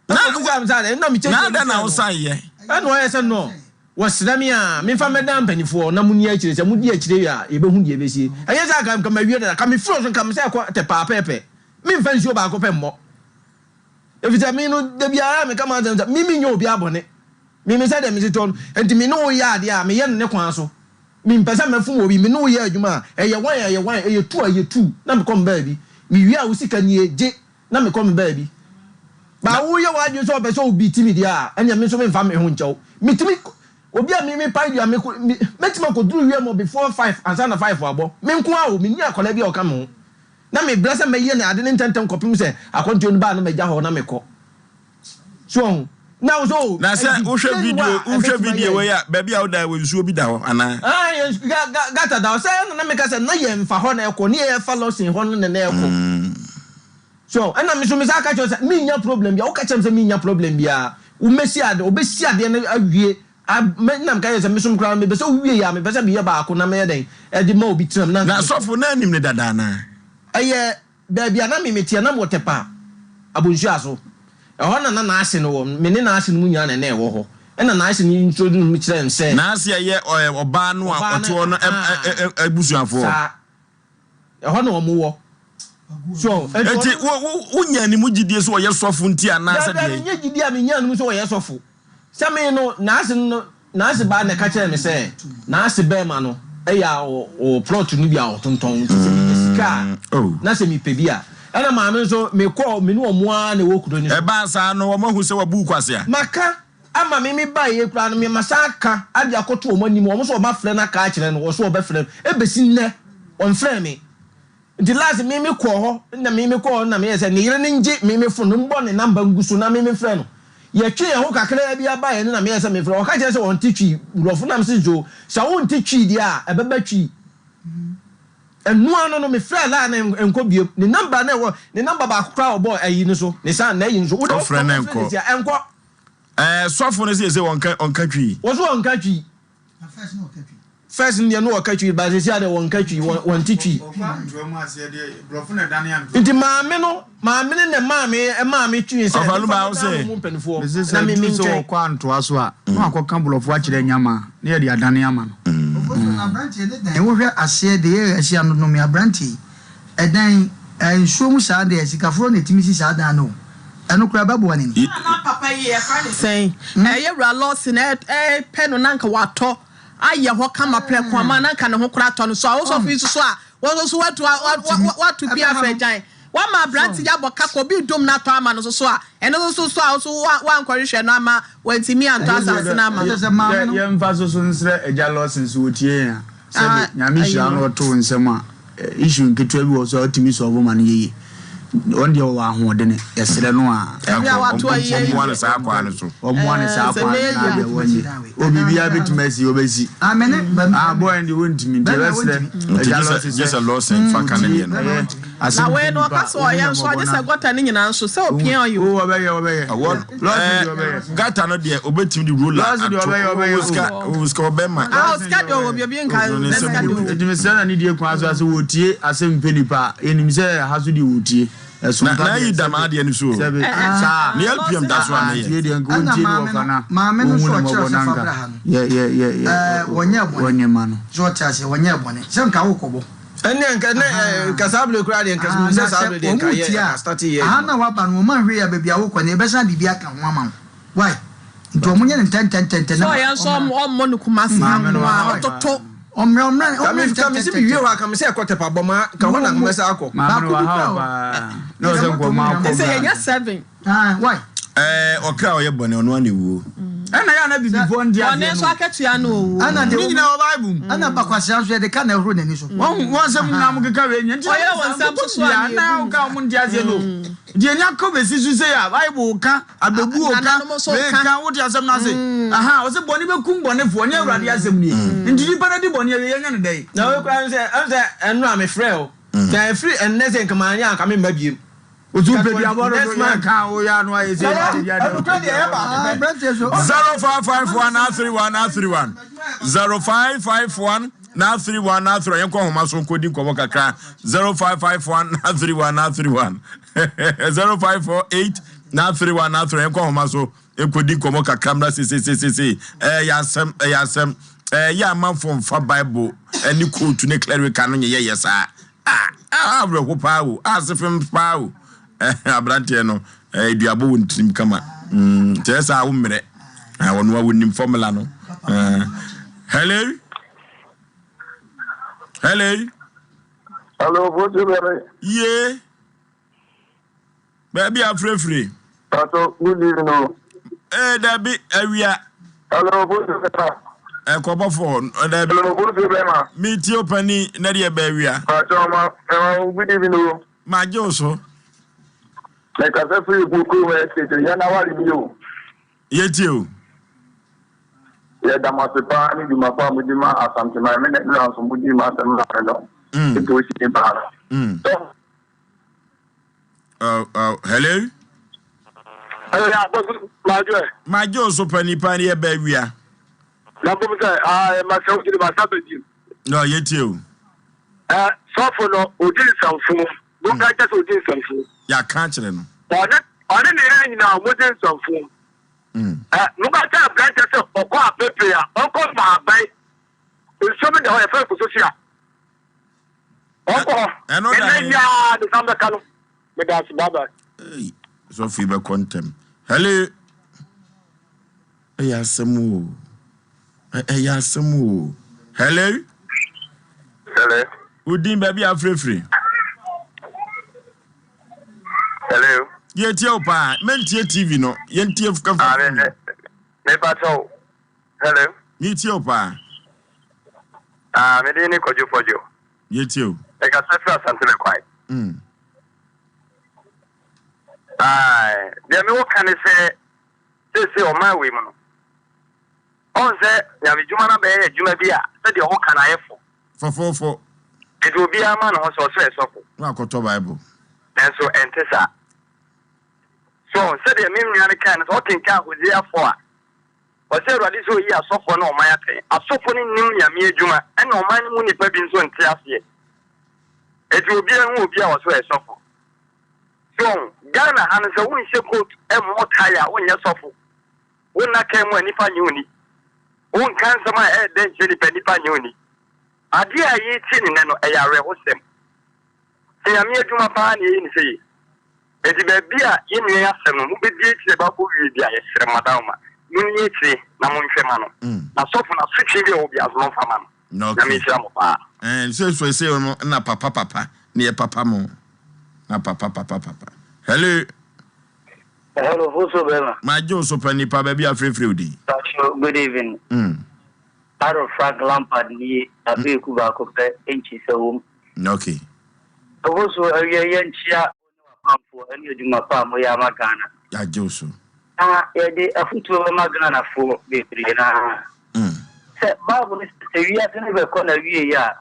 na obusa am se adan na me cheche na na osaye na o ye se no wasrami a me fa medam panifo na mu ni akire se mu di akire ya e be hu di e be sie anya se aka me wie na ka me fro so ka me se ko te pa pepe me mfa nsuo ba ko pe mmo vitamino de biara me kama nza mimi nyo obi abone mimi se de mi ton enti mi no ya ade a me ye ne kwan so mi mpesa mefum obi mi no ya adwuma eye wan eye tu na me kom baabi mi wi a usika ni eje na me kom baabi ba wo ye wa adwun so be so obi timi dia enya me so me mfa me ho nkyɛw mi timi obi a mi pa dia me metima ko duru wi mo before 5 ansa na 5 abo me nko a o mi ni akola bi o ka mo na me bless me ye na ade ne ntentem kopim se akonto no ba no me gya ho na me ko so now so na say wo hwe video we ya ba bia wo da we nsuo bi da ho ana gata da say na me ka se na ye mfa ho na eko ne ye fa losin ho no na eko so ana me so me saka cho se me nya problem bia wo ka chem se me nya problem bia wo mesi ade obesi ade na awie na me ka ye se me so mkra me be so wie ya me be se bi ye ba ko na me ye den e di ma obi tram na sofo na anim ne dada na aye baby ana me metia na motepa abonsu aso ehọ na ase no me ne na ase no nya na ewo ho na ase ni introduce me kire nse na ase ye oba no a oto no ebusuafo ehọ na omo wo So enti wonya ni mugidie so ye sofo nti anasa de nya gidie am nya no so ye sofo same no naase ba na ka kire me say naase be ma no eya o plot no bia o tonton sika na se mi pebia ana maame so me call me no omoa na wokudo ni e ba sa no wo mahu se wabu kwase a maka ama me ba ye kura no me masaka ade akoto o mani mo so ba frɛ na ka kire no wo so ba frɛ e besi nne on frɛ me the last me call ho na me call na me say ne yire ne nje me fo no mbo ne number ngusu na me frɛ no ye twi ye ho kakra bia ba ye na me say me frɛ o ka kire say on titwi urofo na me say jo sa won titwi dia e beba twi enu ano no me frɛ la na enko biem ne number na wo ne number ba kra obo ayi ni so ne san na yi so wo do frɛ na enko sofo no say onka twi wo so onka twi first in the no catch you by the side one catch you one teach you nti maame no maame ne maame e maame twi se ofalu ba o se na me so kwa ntoa so a no akoka blofo akire nyama na ye de adane ama no na branch ne dan e wo hwe ase de ye ase ano no me abranti e dan nsuo mu sa de sikaforo na timisi sa dan no eno kura babo wani na papa ye fa ne sen ye wura loss na pe no nanka wato aye ho kama preko ama na nka ne ho kura to no so a so fi so a wo so watu bia fa jan wa ma branti ya boka ko bi dom na to ama no so a eno so a so wa nkorehwe no ama wantimi anto asase na ama ye mfa so nsre eja losin so otie ya se nyame hira no to nsem a issue nketwa bi wo so atimi so bo man yeye on dia wa ahode ne yesere no a omwane sa akwa ne so omwane sa akwa na de woni obibia betumasi obesi amene boy ndi wontimi de yesere just a loss in fakane no na we no ka so ya so je se gota ne nyina nso se opia oyo wo obeye gata no de obetimi di roller uska obema uska de obi obi nka uska de edimese na ni die kwa so ase wotie Asem Mpe Nipa enimse haso di wotie na yi dama de ni so sa ni LPM da so na ye de nko ntie wo kana maame no so chira se fabra ha no wonye mano so chase wonye bone se nka wo kobo ene nka ne kasable kura de nka se sabre de nka ye start ye ana wa ba no man hwe ya bebia wo kwane e be sa bibia ka ho ama why nto munye ne ten so ya so ommo no kumasi no a ototo omre kami se biwie wa kami se ekotepa boma ka ho na ngmesa akọ ba ko ba no se ko ma ko se ya 7 why okra oye bone ono na ewu ana ya na bibifo ndi ade no so akatua no ana de ni na Bible ana bakwasa so de ka na ehuru na ni so won se mu na mu keka we nya nti oye won sam so ya na ka mu ndi ade no die nya ko be sisu se ya Bible ka abebu o ka we ka wo di asem na se aha o se boni be kum boni fo nya awrade asem ni nti ni para di boni we nya ne dai na we kwa se enu am frɛ o ta free and nese nkama nya ka me mabiem otu pedi aboro do ka o ya no aye se ya de 0551 0551 na 31 yenko homa so nkodi nkomo kakra 0551 na 31 0548 na 31 yenko homa so nkodi nkomo kakra mra se yasem ya manfo mfa Bible ani quote ne clerical no ye yesa abro ko pawo asefem pawo abrante no eduabo wontim kama tesa wo mre wono wonim formula no hello what you better yeah baby afrefre tato good evening dabi awia hello what you better kobo for dabi hello what you better me ti opani na de ba awia tato ma good evening ma joso like I said, free book, you're not worried, you. Yet you. Yeah, that must be part of my family, or something. I mean, now some would be my son. It was in Bala. Hello? My Joe, so penny pioneer baby. I myself to my subject. No, yet you. So for no, who did some food. Don't I just who did some food? Ya can't you know? I didn't know what is some food. Look at that, branch yourself, or go up, prepare, or go my bay. It's something that I felt for social. And no the Samba Kano. That's Baba. So fever quantum. Hello. Yasamu. Yasamu. Hello. Hello. Udin baby are free. Hello. Yet your pa, mentia TV no, yentia of Cafe. Never so. Hello. Meet your pa. Medini koju for you. Yet you. I got something quite. There no can say, oh, my women. On say, Yamijumana Bay, Jumabia, said the whole can I for. It will be a man also says so. Not Bible. And so enter. So, said the Mimian can, talking car with the for. But say, what is so here, so for no my a softening Nimia Juma, and no man who is being so enthusiastic. It will be a movie also a sofa. So, Ghana has a win coat and more tire when you're sofa. When I came when Nipa Uni. One cancer my head, then Jenny Nipa Uni. I dear ye tin and a yard was them. Say, I'm here to my party in say. It is a beer in the afternoon, who be the Babu, Madama. Muniti, Namun Femano. Now, so for a switching will be as long for man. No, and so we say, na papa, near papa mo. Na papa. Hello. Hello, who's over? My Joseph Mpe Nipa, baby, a free. Good evening. Out of Frank Lampard, ni Abe Kuba Cope, inches a womb. Okay. Also, a young chia for any of my farm, we are Magana. Ya Joseph. A foot of Magana for baby. Bible we are never corner year.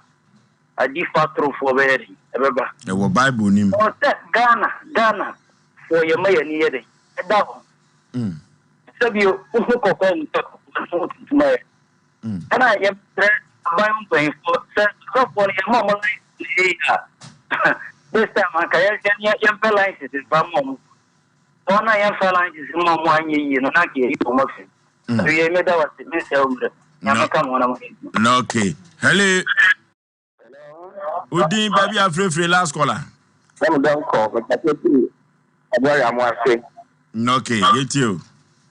A default for very. There were Bible name. Or Ghana for your mayor near the double. So you hook to my. And I am buying for your mama. This time I can young phalanxes is from mom. One I am phalanxes in mom 1 year, and I get it. We made our Miss No, okay. Hello. Udin baby a free last caller. Some don't call, but I tell you, I'm watching. No, okay, get you.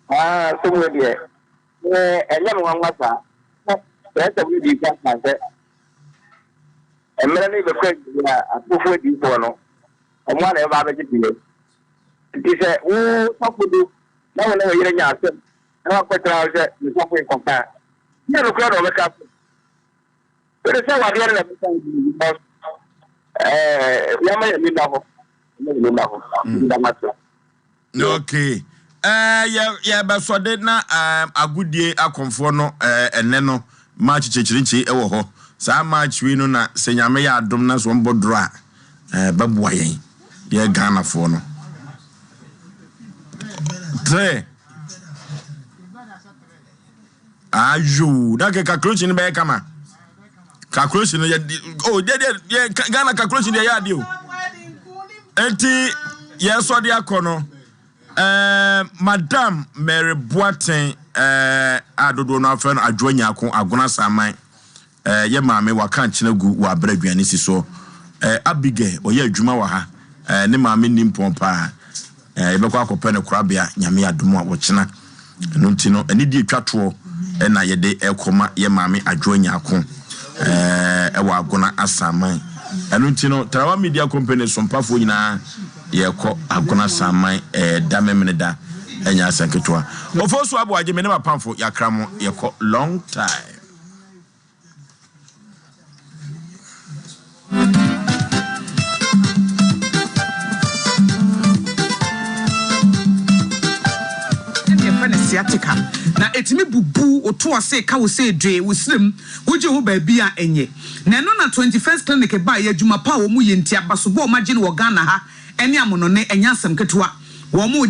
Somewhere there. And then one was that. That's a really bad answer. And many of the friends are before this one. And one ever have it. He said, oh, what would you? No one ever hearing yourself. And I'll put out the software compare. You look out of the cup. But it's not what the other because okay. Yeah, but so did na a good day a conforno and neno match chichirinchi ewo ho. Sa match we no na senyame ya adom na so mbodro a babuayen ye Ghana for no. Tre Ajo, that calculation be kama. Calculation oh yeah Ghana calculation dey ya dio. Enti yes so dey akono. Madam Mary Boaten adodo no afa no adwonya ko agona saman ye maame waka nkyena gu wa braduane si so Abige oye adwuma wa ha ne maame nimpompa e be kwa akopɛ ne korabea nyame adom a wɔkyena no ntino ani di atwato na ye de ekoma ye maame adwonya ko wa agona asaman no ntino Trawa Media Company Sompa fo nyina yeko agona saman damemneda enya asanketwa Osei Aboagye me ne mapamfo yakramo yeko long time. Siatica na etimi bubu oto ase ka wo se dwe wo srem woje ho ba bia enye na no na 21st clinic ba ya adwuma pa wo mu ye ntia baso bo magine wo Ghana ha ene amono ne enya asem ketewa wo mu